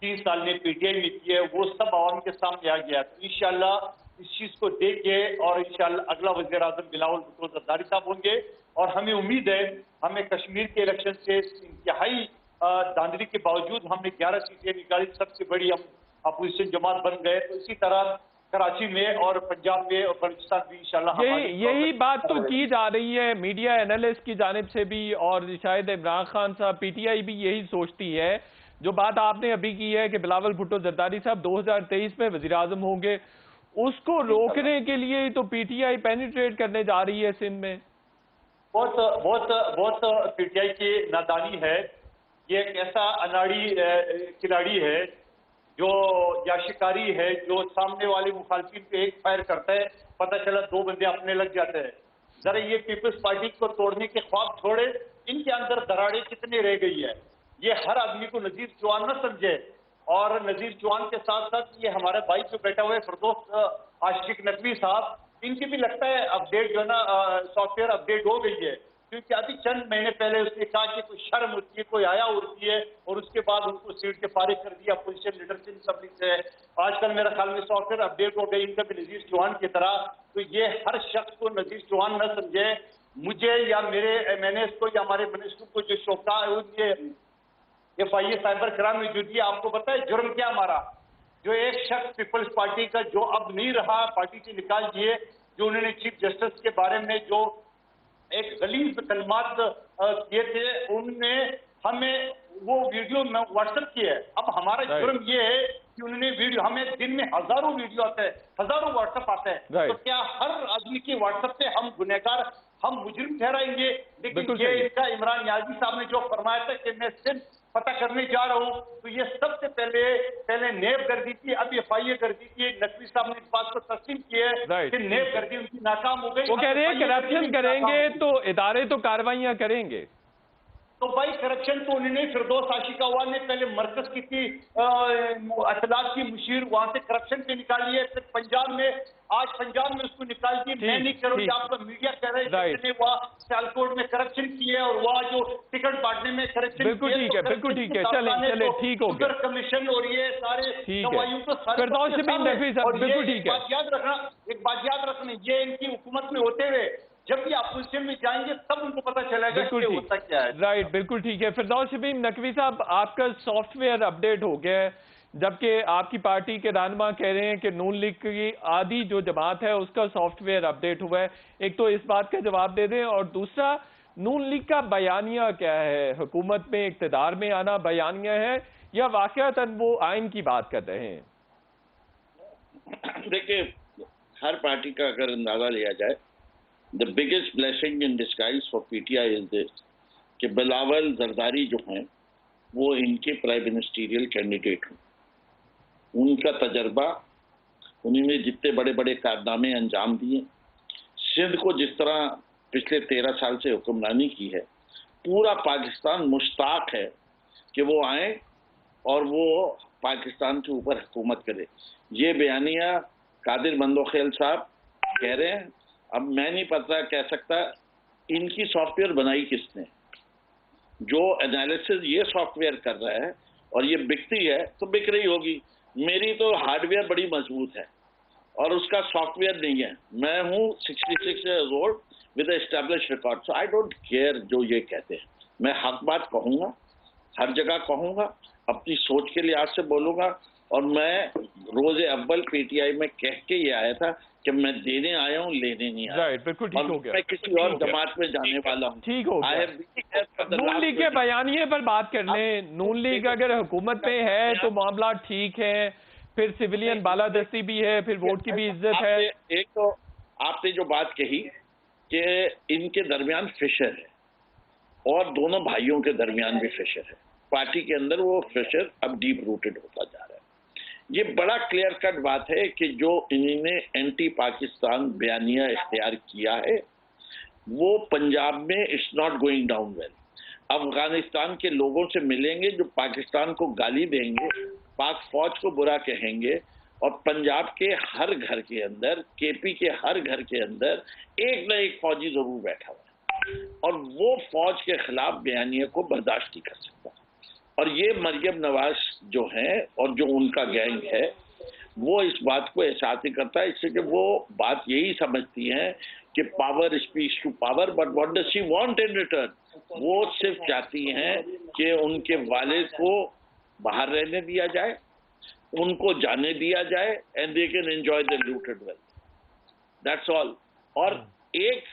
3 साल ने पीटीआई ने की है, वो सब आवाम के सामने आ गया। तो इंशाल्लाह इस चीज को देख के और इंशाल्लाह अगला वज़ीर आज़म बिलावल भुट्टो ज़रदारी साहब होंगे, और हमें उम्मीद है हमें कश्मीर के इलेक्शन से इंतहाई धांधली के बावजूद हमने 11 सीटें निकाली, सबसे बड़ी हम अपोजिशन जमात बन गए। तो इसी तरह कराची में और पंजाब में और बलूचिस्तान भी इंशाल्लाह यही बात तो की जा रही है मीडिया एनालिस्ट की जानिब से भी, और शायद इमरान खान साहब पीटीआई भी यही सोचती है। जो बात आपने अभी की है कि बिलावल भुट्टो ज़रदारी साहब 2023 में वज़ीर आज़म होंगे, उसको रोकने के लिए तो पीटीआई पेनिट्रेट करने जा रही है सिंध में। बहुत पीटीआई की नादानी है। ये एक ऐसा अनाड़ी खिलाड़ी है जो या शिकारी है, जो सामने वाले मुखालफिन पे एक फायर करता है, पता चला 2 बंदे अपने लग जाते हैं। जरा ये पीपल्स पार्टी को तोड़ने के ख्वाब छोड़े, इनके अंदर दरारें कितनी रह गई है, ये हर आदमी को नजीर चौहान न समझे। और नजीर चौहान के साथ साथ ये हमारे भाई जो बैठा हुआ है फिरदौस आशिक नकवी साहब, इनकी भी लगता है अपडेट जो है ना सॉफ्टवेयर अपडेट हो गई है, क्योंकि अभी चंद महीने पहले उसने कहा कि कोई शर्म होती है, कोई आया उड़ती है, और उसके बाद उनको सीट से फारिग कर दिया अपोजिशन लीडरशिप असम्बली से। आजकल मेरे ख्याल में सॉफ्टवेयर अपडेट हो गई इनका भी नजीर चौहान की तरह। तो ये हर शख्स को नजीर चौहान न समझे, मुझे या मैंने इसको या हमारे मिनिस्टर को जो शौका है FIA साइबर क्राइम में जो दिया, आपको पता है जुर्म क्या हमारा? जो एक शख्स पीपल्स पार्टी का जो अब नहीं रहा, पार्टी से निकाल दिए, जो उन्होंने चीफ जस्टिस के बारे में जो एक गलीज कलमात किए थे, उनने हमें वो वीडियो में व्हाट्सएप किए। अब हमारा जुर्म ये है کہ انہوں نے ویڈیو، ہمیں دن میں ہزاروں ویڈیو آتے ہیں، ہزاروں واٹس ایپ آتے ہیں، تو کیا ہر آدمی کے واٹس ایپ پہ ہم گنہگار، ہم مجرم ٹھہرائیں گے؟ لیکن یہ ان کا عمران نیازی صاحب نے جو فرمایا تھا کہ میں صرف پتہ کرنے جا رہا ہوں، تو یہ سب سے پہلے نیب گردی تھی، اب یہ FIA گردی تھی۔ نقوی صاحب نے اس بات کو تسلیم کی ہے کہ نیب گردی ان کی ناکام ہو گئی۔ وہ کہہ رہے ہیں کرپشن کریں گے تو ادارے تو کارروائیاں کریں گے۔ تو بھائی کرپشن تو انہوں نے فردوس عاشق اول نے پہلے مرکز کی تھی اطلاعات کی مشیر، وہاں سے کرپشن پہ نکالی ہے، پھر پنجاب میں، آج پنجاب میں اس کو نکال دی۔ میں نہیں کروں گی، آپ کا میڈیا کہہ رہے ہیں کہ وہاں سیالکوٹ میں کرپشن کی ہے اور وہاں جو ٹکٹ بانٹنے میں کرپشن کی ہے۔ بالکل ٹھیک ہے، بالکل ٹھیک ہے، چلیں ٹھیک ہو گیا، کمیشن اور یہ سارے گواہیوں کو فردوس شبیر نقوی صاحب بالکل ٹھیک ہے۔ ایک بات یاد رکھنا، یہ ان کی حکومت میں ہوتے ہوئے جب بھی اپوزیشن میں جائیں گے تب ان کو پتہ چلے گا کہ ہوتا کیا ہے۔ رائٹ، بالکل ٹھیک ہے۔ فردوس شبیر نقوی صاحب، آپ کا سافٹ ویئر اپڈیٹ ہو گیا ہے، جبکہ آپ کی پارٹی کے رہنما کہہ رہے ہیں کہ نون لیگ کی آدھی جو جماعت ہے اس کا سافٹ ویئر اپڈیٹ ہوا ہے۔ ایک تو اس بات کا جواب دے دیں، اور دوسرا نون لیگ کا بیانیہ کیا ہے؟ حکومت میں اقتدار میں آنا بیانیہ ہے یا واقعتاً وہ آئین کی بات کر رہے ہیں؟ دیکھیں، ہر پارٹی کا اگر اندازہ لیا جائے، the biggest blessing in disguise for PTI is this کہ بلاول زرداری جو ہیں وہ ان کے پرائم منسٹریل کینڈیڈیٹ ہیں، ان کا تجربہ، انہوں نے جتنے بڑے بڑے کارنامے انجام دیے، سندھ کو جس طرح پچھلے 13 سال سے حکمرانی کی ہے، پورا پاکستان مشتاق ہے کہ وہ آئیں اور وہ پاکستان کے اوپر حکومت کرے۔ یہ بیانیہ قادر مندوخیل صاحب کہہ رہے ہیں، اب میں نہیں پتہ کہہ سکتا ان کی سافٹ ویئر بنائی کس نے، جو انالیسز یہ سافٹ ویئر کر رہا ہے اور یہ بکتی ہے تو بک رہی ہوگی۔ میری تو ہارڈ ویئر بڑی مضبوط ہے اور اس کا سافٹ ویئر نہیں ہے۔ میں ہوں 66 years old with a establish record, so I don't care جو یہ کہتے ہیں۔ میں حق بات کہوں گا، ہر جگہ کہوں گا، اپنی سوچ کے لحاظ سے بولوں گا، اور میں روز اول PTI میں کہہ کے یہ آیا تھا کہ میں دینے آیا ہوں، لینے نہیں آیا۔ رائٹ، بالکل ٹھیک ہو گیا۔ میں کسی اور جماعت میں جانے والا ہوں۔ ٹھیک ہو گیا۔ نون لیگ کے بیانیے پر بات کر لیں۔ نون لیگ اگر حکومت میں ہے تو معاملات ٹھیک ہیں، پھر سویلین بالادستی بھی ہے، پھر ووٹ کی بھی عزت ہے۔ ایک تو آپ نے جو بات کہی کہ ان کے درمیان فشر ہے، اور دونوں بھائیوں کے درمیان بھی فشر ہے، پارٹی کے اندر وہ فشر اب ڈیپ روٹڈ ہوتا جا رہا ہے۔ یہ بڑا کلیئر کٹ بات ہے کہ جو انہوں نے اینٹی پاکستان بیانیہ اختیار کیا ہے وہ پنجاب میں it's not going down well. Afghanistan کے لوگوں سے ملیں گے جو پاکستان کو گالی دیں گے، پاک فوج کو برا کہیں گے، اور پنجاب کے ہر گھر کے اندر، KP کے ہر گھر کے اندر ایک نہ ایک فوجی ضرور بیٹھا ہوا ہے، اور وہ فوج کے خلاف بیانیہ کو برداشت نہیں کر سکتا۔ اور یہ مریم نواز جو ہیں اور جو ان کا گینگ ہے وہ اس بات کو احساس نہیں کرتا، اس سے کہ وہ بات یہی سمجھتی ہیں کہ power speech to power, but what does she want in return? وہ صرف چاہتی ہیں کہ ان کے والد کو باہر رہنے دیا جائے، ان کو جانے دیا جائے، and they can enjoy the looted wealth, that's all. اور ایک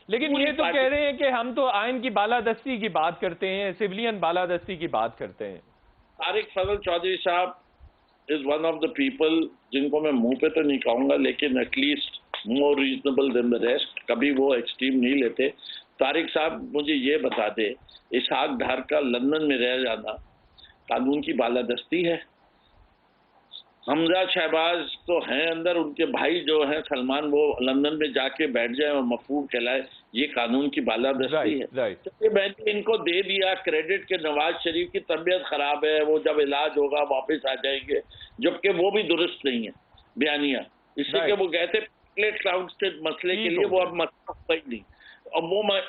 لیکن یہ تو کہہ رہے ہیں کہ ہم تو آئین کی بالادستی کی بات کرتے ہیں، سویلین بالادستی کی بات کرتے ہیں۔ طارق فضل چودھری صاحب is one of the people جن کو میں منہ پہ تو نہیں کہوں گا لیکن at least more reasonable than the rest, کبھی وہ ایکسٹریم نہیں لیتے۔ طارق صاحب مجھے یہ بتا دے، اسحاق ڈھار کا لندن میں رہ جانا قانون کی بالادستی ہے؟ حمزہ شہباز تو ہیں اندر، ان کے بھائی جو ہیں سلمان، وہ لندن میں جا کے بیٹھ جائیں اور مفعول کہلائے، یہ قانون کی بالادستی ہے؟ میں نے ان کو دے دیا کریڈٹ کہ نواز شریف کی طبیعت خراب ہے، وہ جب علاج ہوگا واپس آ جائیں گے، جبکہ وہ بھی درست نہیں ہے بیانیہ، اس لیے کہ وہ کہتے پلیٹ کلاؤڈ کے مسئلے کے لیے وہ اب مسئلہ ہوتا ہی نہیں۔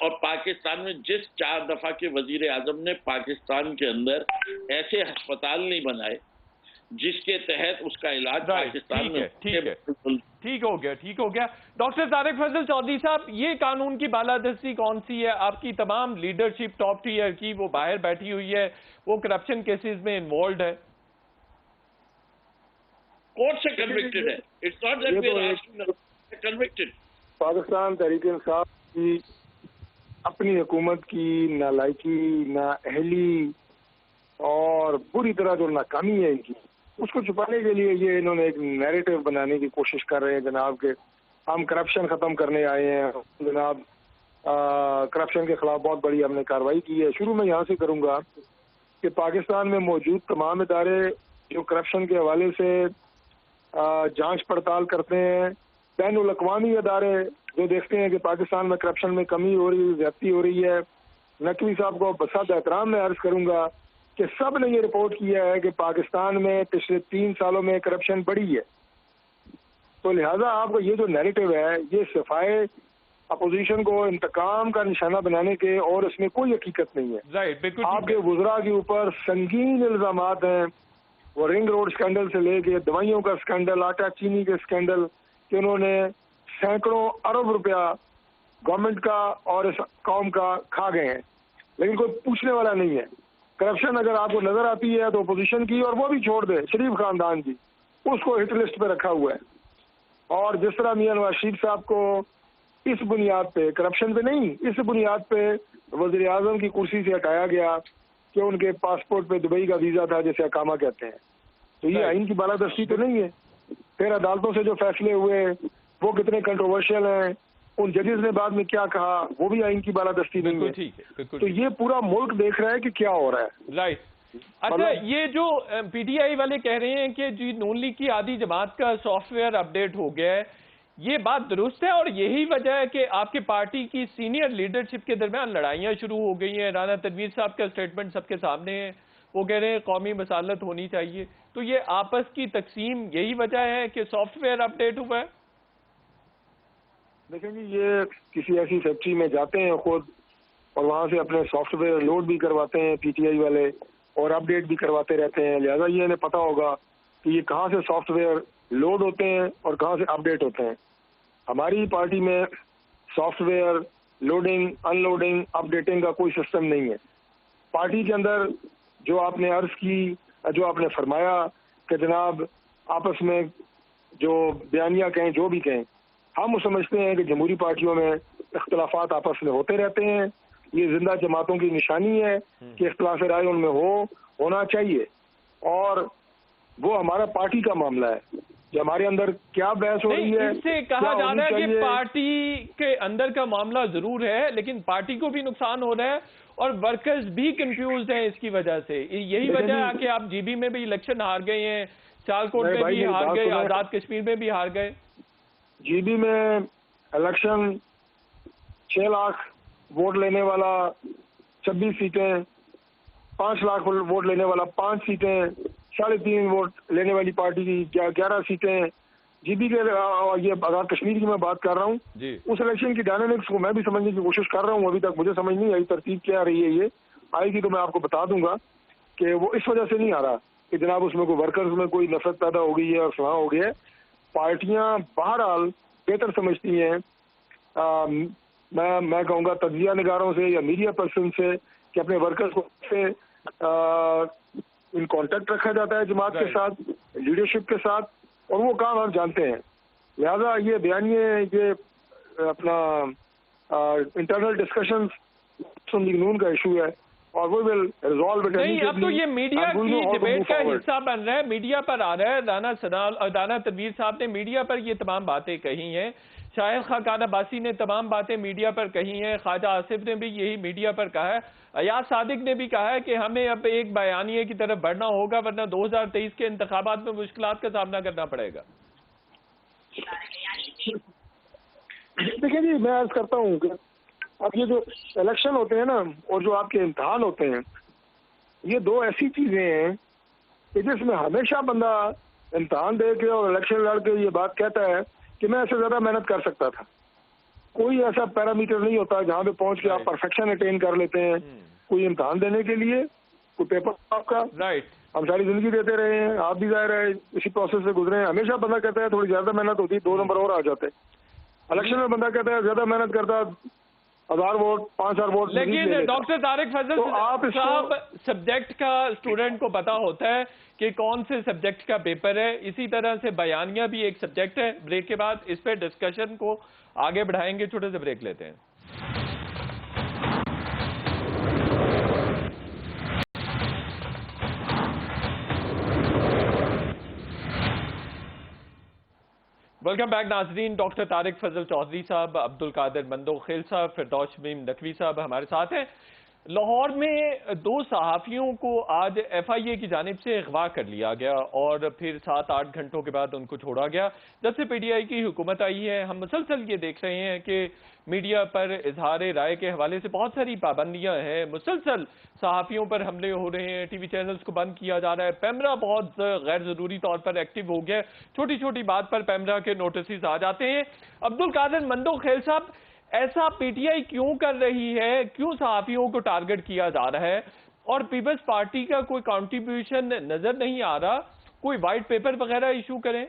اور پاکستان میں جس 4 دفعہ کے وزیر اعظم نے پاکستان کے اندر ایسے ہسپتال نہیں بنائے جس کے تحت اس کا علاج پاکستان میں۔ ٹھیک ہو گیا۔ ڈاکٹر طارق فضل چودھری صاحب، یہ قانون کی بالادستی کون سی ہے؟ آپ کی تمام لیڈرشپ ٹاپ ٹیئر کی وہ باہر بیٹھی ہوئی ہے، وہ کرپشن کیسز میں انوالوڈ ہے، کورٹ سے کنوکٹڈ ہے۔ It's not that we are asking convicted. Pakistan Tehreek Insaf کی اپنی حکومت کی نالائکی، نااہلی اور بری طرح جو ناکامی ہے ان کی، اس کو چھپانے کے لیے یہ انہوں نے ایک نیریٹو بنانے کی کوشش کر رہے ہیں جناب کہ ہم کرپشن ختم کرنے آئے ہیں جناب، کرپشن کے خلاف بہت بڑی ہم نے کارروائی کی ہے۔ شروع میں یہاں سے کروں گا کہ پاکستان میں موجود تمام ادارے جو کرپشن کے حوالے سے جانچ پڑتال کرتے ہیں، بین الاقوامی ادارے جو دیکھتے ہیں کہ پاکستان میں کرپشن میں کمی ہو رہی ہے، زیادتی ہو رہی ہے، نقوی صاحب کو بسات احترام میں عرض کروں گا کہ سب نے یہ رپورٹ کیا ہے کہ پاکستان میں پچھلے 3 سالوں میں کرپشن بڑھی ہے۔ تو لہٰذا آپ کو یہ جو نیریٹو ہے یہ صفائے اپوزیشن کو انتقام کا نشانہ بنانے کے، اور اس میں کوئی حقیقت نہیں ہے۔ رائٹ، بالکل آپ کے وزراء کے اوپر سنگین الزامات ہیں، وہ رنگ روڈ سکینڈل سے لے کے دوائیوں کا سکینڈل، آٹا چینی کے سکینڈل، کہ انہوں نے سینکڑوں ارب روپیہ گورنمنٹ کا اور اس قوم کا کھا گئے ہیں، لیکن کوئی پوچھنے والا نہیں ہے۔ کرپشن اگر آپ کو نظر آتی ہے تو اپوزیشن کی، اور وہ بھی چھوڑ دے شریف خاندان کی، اس کو ہٹ لسٹ پہ رکھا ہوا ہے۔ اور جس طرح میاں نواز شریف صاحب کو اس بنیاد پہ، کرپشن پہ نہیں، اس بنیاد پہ وزیر اعظم کی کرسی سے ہٹایا گیا کہ ان کے پاسپورٹ پہ دبئی کا ویزا تھا جسے اقامہ کہتے ہیں، تو یہ آئین کی بالادستی تو نہیں ہے۔ پھر عدالتوں سے جو فیصلے ہوئے وہ کتنے کنٹروورشل ہیں، ان ججز نے بعد میں کیا کہا، وہ بھی آئین کی بالادستی نہیں ہے۔ ٹھیک ہے، بالکل تو یہ پورا ملک دیکھ رہا ہے کہ کیا ہو رہا ہے۔ رائٹ۔ اچھا، یہ جو پی ٹی آئی والے کہہ رہے ہیں کہ جی نون لیگ کی آدھی جماعت کا سافٹ ویئر اپڈیٹ ہو گیا ہے، یہ بات درست ہے؟ اور یہی وجہ ہے کہ آپ کے پارٹی کی سینئر لیڈرشپ کے درمیان لڑائیاں شروع ہو گئی ہیں؟ رانا تنویر صاحب کا سٹیٹمنٹ سب کے سامنے ہے، وہ کہہ رہے ہیں قومی مسالت ہونی چاہیے، تو یہ آپس کی تقسیم یہی وجہ ہے کہ سافٹ ویئر اپڈیٹ ہوا ہے؟ دیکھیں جی، یہ کسی ایسی فیکٹری میں جاتے ہیں خود اور وہاں سے اپنے سافٹ ویئر لوڈ بھی کرواتے ہیں پی ٹی آئی والے، اور اپڈیٹ بھی کرواتے رہتے ہیں، لہذا یہ انہیں پتہ ہوگا کہ یہ کہاں سے سافٹ ویئر لوڈ ہوتے ہیں اور کہاں سے اپڈیٹ ہوتے ہیں۔ ہماری پارٹی میں soft where loading, in loading, updating کا کوئی سسٹم نہیں ہے۔ پارٹی کے اندر جو آپ نے عرض کی، جو آپ نے فرمایا کہ جناب آپس میں جو بیانیہ کہیں، جو بھی کہیں، ہم سمجھتے ہیں کہ جمہوری پارٹیوں میں اختلافات آپس میں ہوتے رہتے ہیں، یہ زندہ جماعتوں کی نشانی ہے کہ اختلاف رائے ان میں ہونا چاہیے، اور وہ ہمارا پارٹی کا معاملہ ہے کہ ہمارے اندر کیا بحث ہو رہی ہے۔ اس سے کہا جا رہا ہے کہ پارٹی کے اندر کا معاملہ ضرور ہے، لیکن پارٹی کو بھی نقصان ہو رہا ہے اور ورکرز بھی کنفیوزڈ ہیں اس کی وجہ سے۔ یہی وجہ ہے کہ آپ جی بی میں بھی الیکشن ہار گئے ہیں، سیالکوٹ میں بھی ہار گئے، آزاد کشمیر میں بھی ہار گئے۔ جی بی میں الیکشن 6 لاکھ ووٹ لینے والا 26 سیٹیں، 5 لاکھ ووٹ لینے والا 5 سیٹیں، 3.5 ووٹ لینے والی پارٹی کی 11 سیٹیں۔ جی بی کے یہ آزاد کشمیر کی میں بات کر رہا ہوں، اس الیکشن کی ڈائنامکس کو میں بھی سمجھنے کی کوشش کر رہا ہوں، ابھی تک مجھے سمجھ نہیں آئی ترتیب کیا رہی ہے، یہ آئے گی تو میں آپ کو بتا دوں گا کہ وہ اس وجہ سے نہیں آ رہا کہ جناب اس میں کوئی ورکرز میں کوئی نفرت پیدا ہو گئی ہے اور فلاں ہو گیا ہے۔ پارٹیاں بہرحال بہتر سمجھتی ہیں، میں کہوں گا تجزیہ نگاروں سے یا میڈیا پرسن سے، کہ اپنے ورکرز کو سے ان کانٹیکٹ رکھا جاتا ہے جماعت کے ساتھ، لیڈرشپ کے ساتھ، اور وہ کام ہم جانتے ہیں۔ لہذا یہ بیانیے، یہ اپنا انٹرنل ڈسکشنز نون کا ایشو ہے، اور وہ ول ریزالو اٹ۔ نہیں، اب تو یہ میڈیا کی ڈیبیٹ کا حصہ بن رہا ہے، میڈیا پر آ رہا ہے۔ رانا تنویر صاحب نے میڈیا پر یہ تمام باتیں کہی ہیں، شاہد خاقان عباسی نے تمام باتیں میڈیا پر کہی ہیں، خواجہ آصف نے بھی یہی میڈیا پر کہا ہے، ایاز صادق نے بھی کہا ہے کہ ہمیں اب ایک بیانیے کی طرف بڑھنا ہوگا، ورنہ 2023 کے انتخابات میں مشکلات کا سامنا کرنا پڑے گا۔ دیکھیں جی، میں عرض کرتا ہوں کہ اب یہ جو الیکشن ہوتے ہیں نا، اور جو آپ کے امتحان ہوتے ہیں، یہ 2 ایسی چیزیں ہیں کہ جس میں ہمیشہ بندہ امتحان دے کے اور الیکشن لڑ کے یہ بات کہتا ہے کہ میں ایسے زیادہ محنت کر سکتا تھا۔ کوئی ایسا پیرامیٹر نہیں ہوتا جہاں پہ پہنچ کے آپ پرفیکشن اٹین کر لیتے ہیں۔ کوئی امتحان دینے کے لیے کوئی پیپر آپ کا، ہم ساری زندگی دیتے رہے ہیں، آپ بھی ظاہر ہے اسی پروسیس سے گزرے ہیں، ہمیشہ بندہ کہتا ہے تھوڑی زیادہ محنت ہوتی، 2 نمبر اور آ جاتے۔ الیکشن میں بندہ کہتا ہے زیادہ محنت کرتا، 1000 ووٹ 5000 ووٹ۔ لیکن ڈاکٹر طارق فضل صاحب، سبجیکٹ کا اسٹوڈنٹ کو پتا ہوتا ہے کہ کون سے سبجیکٹ کا پیپر ہے، اسی طرح سے بیانیہ بھی ایک سبجیکٹ ہے۔ بریک کے بعد اس پہ ڈسکشن کو آگے بڑھائیں گے، چھوٹے سے بریک لیتے ہیں۔ वेलकम बैक नाजरीन। डॉक्टर तारिक फजल चौधरी साहब, अब्दुल कादिर मंदोखेल साहब, फिरदौस शमीम नकवी साहब हमारे साथ हैं। लाहौर में 2 सहाफ़ियों को आज FIA की जानिब से अगवा कर लिया गया और फिर 7-8 घंटों के बाद उनको छोड़ा गया। जब से PTI की हुकूमत आई है, हम मुसलसल ये देख रहे हैं कि मीडिया पर इजहार राय के हवाले से बहुत सारी पाबंदियां हैं, मुसलसल सहाफ़ियों पर हमले हो रहे हैं, TV चैनल्स को बंद किया जा रहा है, पैमरा बहुत गैर ज़रूरी तौर पर एक्टिव हो गया, छोटी छोटी बात पर पैमरा के नोटिस आ जाते हैं। अब्दुल कादिर मंदोखेल साहब, ऐसा PTI क्यों कर रही है, क्यों सहाफ़ियों को टारगेट किया जा रहा है, और पीपल्स पार्टी का कोई कंट्रीब्यूशन नजर नहीं आ रहा? कोई वाइट पेपर वगैरह इशू करें?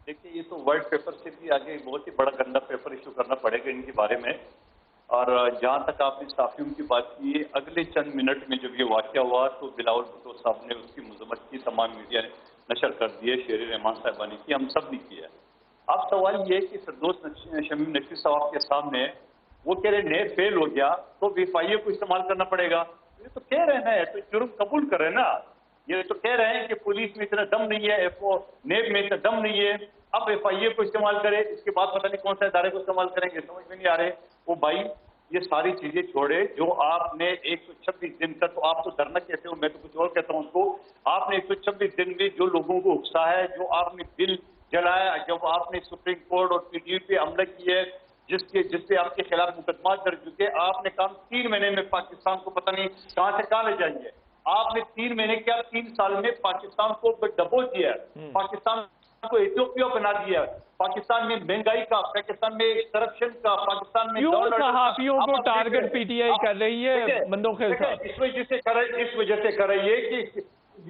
देखिए, ये तो वाइट पेपर से भी आगे बहुत ही बड़ा गंदा पेपर इशू करना पड़ेगा इनके बारे में। और जहाँ तक आपने साफियों की बात की, अगले चंद मिनट में जब ये वाक़या हुआ तो बिलावल भुट्टो साहब ने उसकी मजम्मत की, तमाम मीडिया ने नशर कर दी है, शेर रहमान साहबा ने की, हम सब ने किया। अब सवाल ये है कि फिरदौस शमीम नकवी साहब के सामने वो कह रहे नेब फेल हो गया तो FIA को इस्तेमाल करना पड़ेगा। ये तो कह रहे हैं, तो जुर्म कबूल कर रहे हैं ना। ये तो कह रहे हैं कि पुलिस में इतना दम नहीं है, नेब में इतना दम नहीं है, अब FIA को इस्तेमाल करे, इसके बाद पता नहीं कौन सा इदारे को इस्तेमाल करेंगे, समझ में नहीं आ रहे। वो भाई ये सारी चीजें छोड़े, जो आपने 126 दिन का, तो आप तो डरना कहते हो, मैं तो कुछ और कहता हूँ उसको। आपने 126 दिन में जो लोगों को उकसा है, जो आपने दिल जलाया, जब आपने सुप्रीम कोर्ट और PTI पे हमला किया, जिससे आपके खिलाफ मुकदमा दर्ज हुए, आपने काम 3 महीने में पाकिस्तान को पता नहीं कहां से कहां ले जाएंगे। आपने 3 महीने क्या 3 साल में पाकिस्तान को डबो दिया, पाकिस्तान को इथियोपिया बना दिया, पाकिस्तान में महंगाई का, पाकिस्तान में करप्शन का, पाकिस्तान में क्यों सहाफियों को टारगेट PTI कर रही है मंदोखेल साहब? इस वजह से कर रही है कि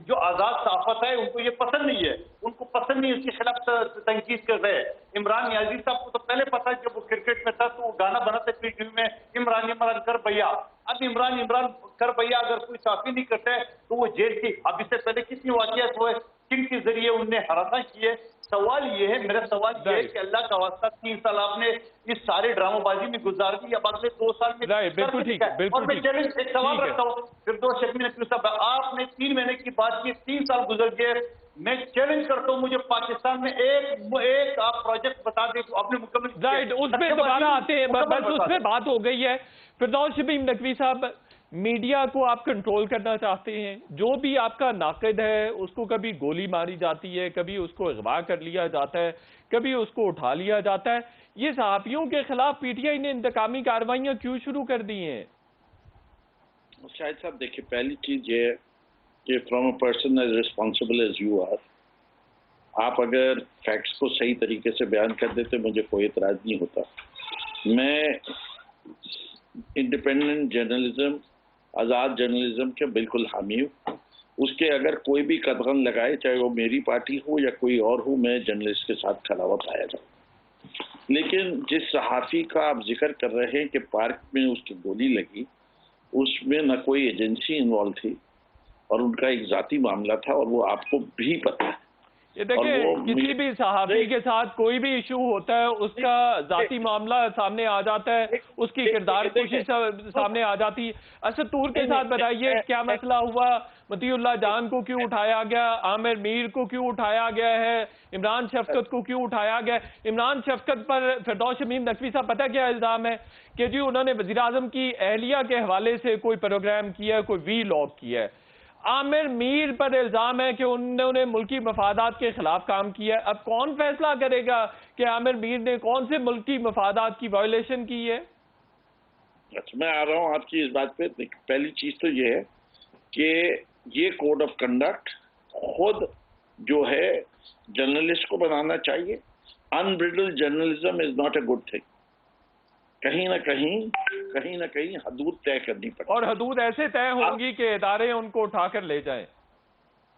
जो आजाद सहाफत है उनको ये पसंद नहीं है, उनको पसंद नहीं, उसके खिलाफ तनकीद कर रहे हैं। इमरान नियाजी साहब को तो पहले पता है, जब वो क्रिकेट में था तो वो गाना बनाते PTI में, इमरान इमरान कर भैया। अब इमरान इमरान कर भैया अगर कोई साफी नहीं करता है तो वो जेल की, अब इससे पहले कितनी वाक़ियात हुए, किन के जरिए उनने हराना किए। सवाल ये है, मेरा सवाल ये है कि अल्लाह का वास्ता 3 साल आपने इस सारे ड्रामाबाजी में गुजार दी, अब अगले 2 साल में बिल्कुल ठीक है। और मैं चैलेंज एक सवाल रखता हूँ, फिरदौस शमीम नकवी साहब, आपने 3 महीने की बात की, 3 साल गुजर गए, मैं चैलेंज करता हूँ, मुझे पाकिस्तान में एक आप प्रोजेक्ट बता दें तो अपने मुकम्मल। राइट, उसमें दोबारा आते हैं, बस उसमें बात हो गई है। फिरदौस शमीम नकवी साहब, मीडिया को आप कंट्रोल करना चाहते हैं, जो भी आपका नाक़िद है उसको कभी गोली मारी जाती है, कभी उसको अगवा कर लिया जाता है, कभी उसको उठा लिया जाता है। ये सहाफ़ियों के खिलाफ PTI ने इंतकामी कार्रवाइयां क्यों शुरू कर दी हैं? शायद साहब देखिए, पहली चीज ये है कि from a person as responsible as you are, आप अगर फैक्ट्स को सही तरीके से बयान कर देते मुझे कोई एतराज नहीं होता। मैं इंडिपेंडेंट जर्नलिज्म, आज़ाद जर्नलिज्म के बिल्कुल हामी हूँ। उसके अगर कोई भी कदम लगाए, चाहे वो मेरी पार्टी हो या कोई और हो, मैं जर्नलिस्ट के साथ खड़ा हुआ पाया जाऊँ। लेकिन जिस सहाफ़ी का आप जिक्र कर रहे हैं कि पार्क में उसकी गोली लगी, उसमें न कोई एजेंसी इन्वॉल्व थी और उनका एक ज़ाती मामला था, और वो आपको भी पता है। ये देखिए, किसी भी सहाफ़ी के साथ कोई भी इशू होता है, उसका जाती मामला सामने आ जाता है, उसकी किरदार कुशी सामने आ जाती है। असद तूर के साथ बताइए क्या मसला हुआ, मतीउल्लाह जान को क्यों उठाया गया, आमिर मीर को क्यों उठाया गया है, इमरान शफकत को क्यों उठाया गया? इमरान शफकत पर फिरदौस शमीम नकवी साहब पता क्या इल्ज़ाम है कि जी उन्होंने वज़ीर आज़म की अहलिया के हवाले से कोई प्रोग्राम किया, कोई वीलॉग किया है। आमिर मीर पर इल्जाम है कि उन्होंने मुल्की मफादात के खिलाफ काम किया है। अब कौन फैसला करेगा कि आमिर मीर ने कौन से मुल्की मफादात की वायलेशन की है? अच्छा, मैं आ रहा हूँ आपकी इस बात पे। पहली चीज तो ये है कि ये कोड ऑफ कंडक्ट खुद जो है जर्नलिस्ट को बनाना चाहिए। Unbridled journalism is not a good thing. कहीं ना कहीं हदूद तय करनी पड़ती, और हदूद ऐसे तय होंगी कि इदारे उनको उठाकर ले जाएं।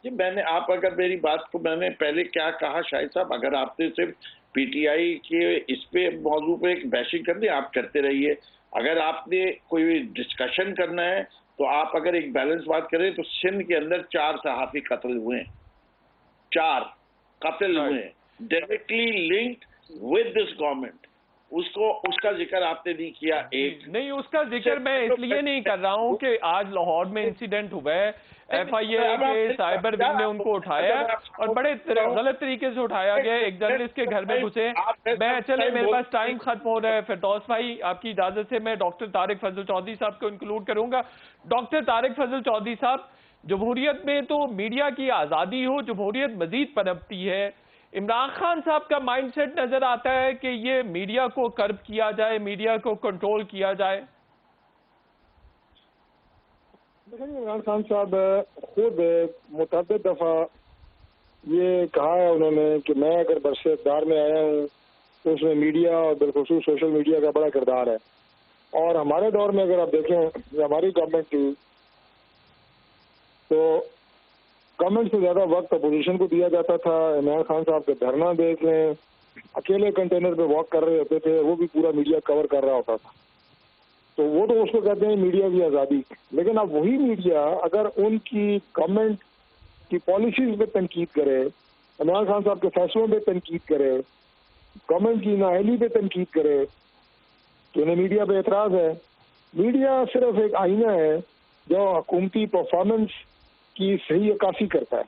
जी, आप अगर मेरी बात को, मैंने पहले क्या कहा शाहिद साहब, अगर आपने सिर्फ PTI के इस पे मौजू पे एक बैशिंग करनी, आप करते रहिए। अगर आपने कोई डिस्कशन करना है तो आप अगर एक बैलेंस बात करें तो सिंध के अंदर 4 सहाफ़ी कत्ल हुए हैं, 4 कत्ल हुए हैं, directly linked with this government. اس کا ذکر آپ نے نہیں کیا. ایک نہیں، اس کا ذکر میں اس لیے نہیں کر رہا ہوں کہ آج لاہور میں انسیڈنٹ ہوا ہے, ایف آئی اے کے سائبر ونگ نے ان کو اٹھایا اور بڑے غلط طریقے سے اٹھایا گیا, ایک جرنلسٹ کے گھر میں گھسے. میں چلے میرے پاس ٹائم ختم ہو رہا ہے. فردوس بھائی, آپ کی اجازت سے میں ڈاکٹر طارق فضل چودھری صاحب کو انکلوڈ کروں گا. ڈاکٹر طارق فضل چودھری صاحب, جمہوریت میں تو میڈیا کی آزادی ہو, جمہوریت مزید پنپتی ہے. عمران خان صاحب کا مائنڈ سیٹ نظر آتا ہے کہ یہ میڈیا کو کرب کیا جائے, میڈیا کو کنٹرول کیا جائے. لیکن عمران خان صاحب خود متعدد دفعہ یہ کہا ہے انہوں نے کہ میں اگر برسر اقتدار میں آیا ہوں تو اس میں میڈیا اور بالخصوص سوشل میڈیا کا بڑا کردار ہے. اور ہمارے دور میں اگر آپ دیکھیں ہماری گورنمنٹ کی, تو گورنمنٹ سے زیادہ وقت اپوزیشن کو دیا جاتا تھا. عمران خان صاحب کے دھرنا دیکھ لیں, اکیلے کنٹینر پہ واک کر رہے ہوتے تھے, وہ بھی پورا میڈیا کور کر رہا ہوتا تھا. تو وہ تو اس کو کہتے ہیں میڈیا کی آزادی. لیکن اب وہی میڈیا اگر ان کی گورنمنٹ کی پالیسیز پہ تنقید کرے, عمران خان صاحب کے فیصلوں پہ تنقید کرے, گورنمنٹ کی نااہلی پہ تنقید کرے, تو انہیں میڈیا پہ اعتراض ہے. میڈیا صرف ایک آئینہ ہے جو حکومتی پرفارمنس کی صحیح عکاسی کرتا ہے,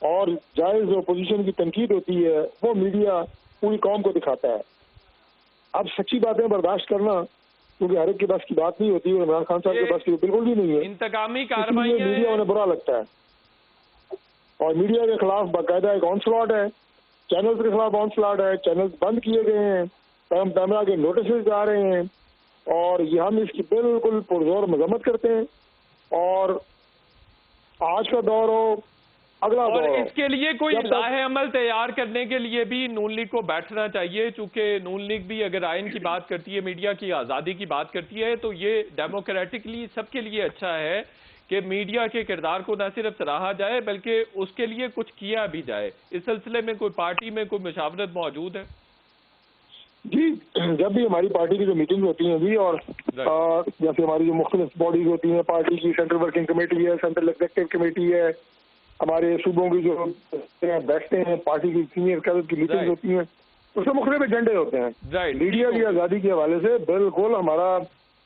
اور جائز جو اپوزیشن کی تنقید ہوتی ہے وہ میڈیا پوری قوم کو دکھاتا ہے. اب سچی باتیں برداشت کرنا کیونکہ ہر ایک کے بس کی بات نہیں ہوتی, اور عمران خان صاحب کے بس کی بالکل بھی نہیں ہے. انتقامی کارروائی میڈیا انہیں برا لگتا ہے, اور میڈیا کے خلاف باقاعدہ ایک آنسلاٹ ہے, چینلز کے خلاف آنسلاٹ ہے, چینلز بند کیے گئے ہیں, پیمرا کے نوٹسز جا رہے ہیں, اور یہ ہم اس کی بالکل پرزور مذمت کرتے ہیں. اور آج کا دور ہو, اگلا اور دور ہو, اس کے لیے کوئی راہ عمل تیار کرنے کے لیے بھی نون لیگ کو بیٹھنا چاہیے, چونکہ نون لیگ بھی اگر آئین کی بات کرتی ہے, میڈیا کی آزادی کی بات کرتی ہے, تو یہ ڈیموکریٹکلی سب کے لیے اچھا ہے کہ میڈیا کے کردار کو نہ صرف سراہا جائے بلکہ اس کے لیے کچھ کیا بھی جائے. اس سلسلے میں کوئی پارٹی میں کوئی مشاورت موجود ہے؟ جی, جب بھی ہماری پارٹی کی جو میٹنگ ہوتی ہیں جی, اور جیسے ہماری جو مختلف باڈیز ہوتی ہیں, پارٹی کی سینٹرل ورکنگ کمیٹی ہے, سینٹرل ایگزیکٹو کمیٹی ہے, ہمارے صوبوں کی جو بیٹھتے ہیں, پارٹی کی سینئر قیادت کی میٹنگ ہوتی ہیں, اس میں مختلف ایجنڈے ہوتے ہیں. میڈیا کی آزادی کے حوالے سے بالکل ہمارا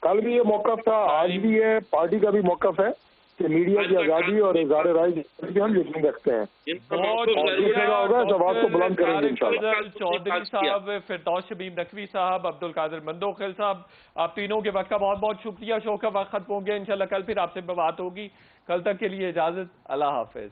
کل بھی یہ موقف تھا, آج بھی ہے, پارٹی کا بھی موقف ہے کہ میڈیا کی آزادی اور اظہار رائے کی ہم یقین رکھتے ہیں. ہوگا کو بلند کریں گے انشاءاللہ. چودھری صاحب, فردوس شمیم نقوی صاحب, عبدالقادر مندوخیل صاحب, آپ تینوں کے وقت کا بہت بہت شکریہ. شو کا وقت ختم ہو گیا, انشاءاللہ کل پھر آپ سے بات ہوگی. کل تک کے لیے اجازت, اللہ حافظ.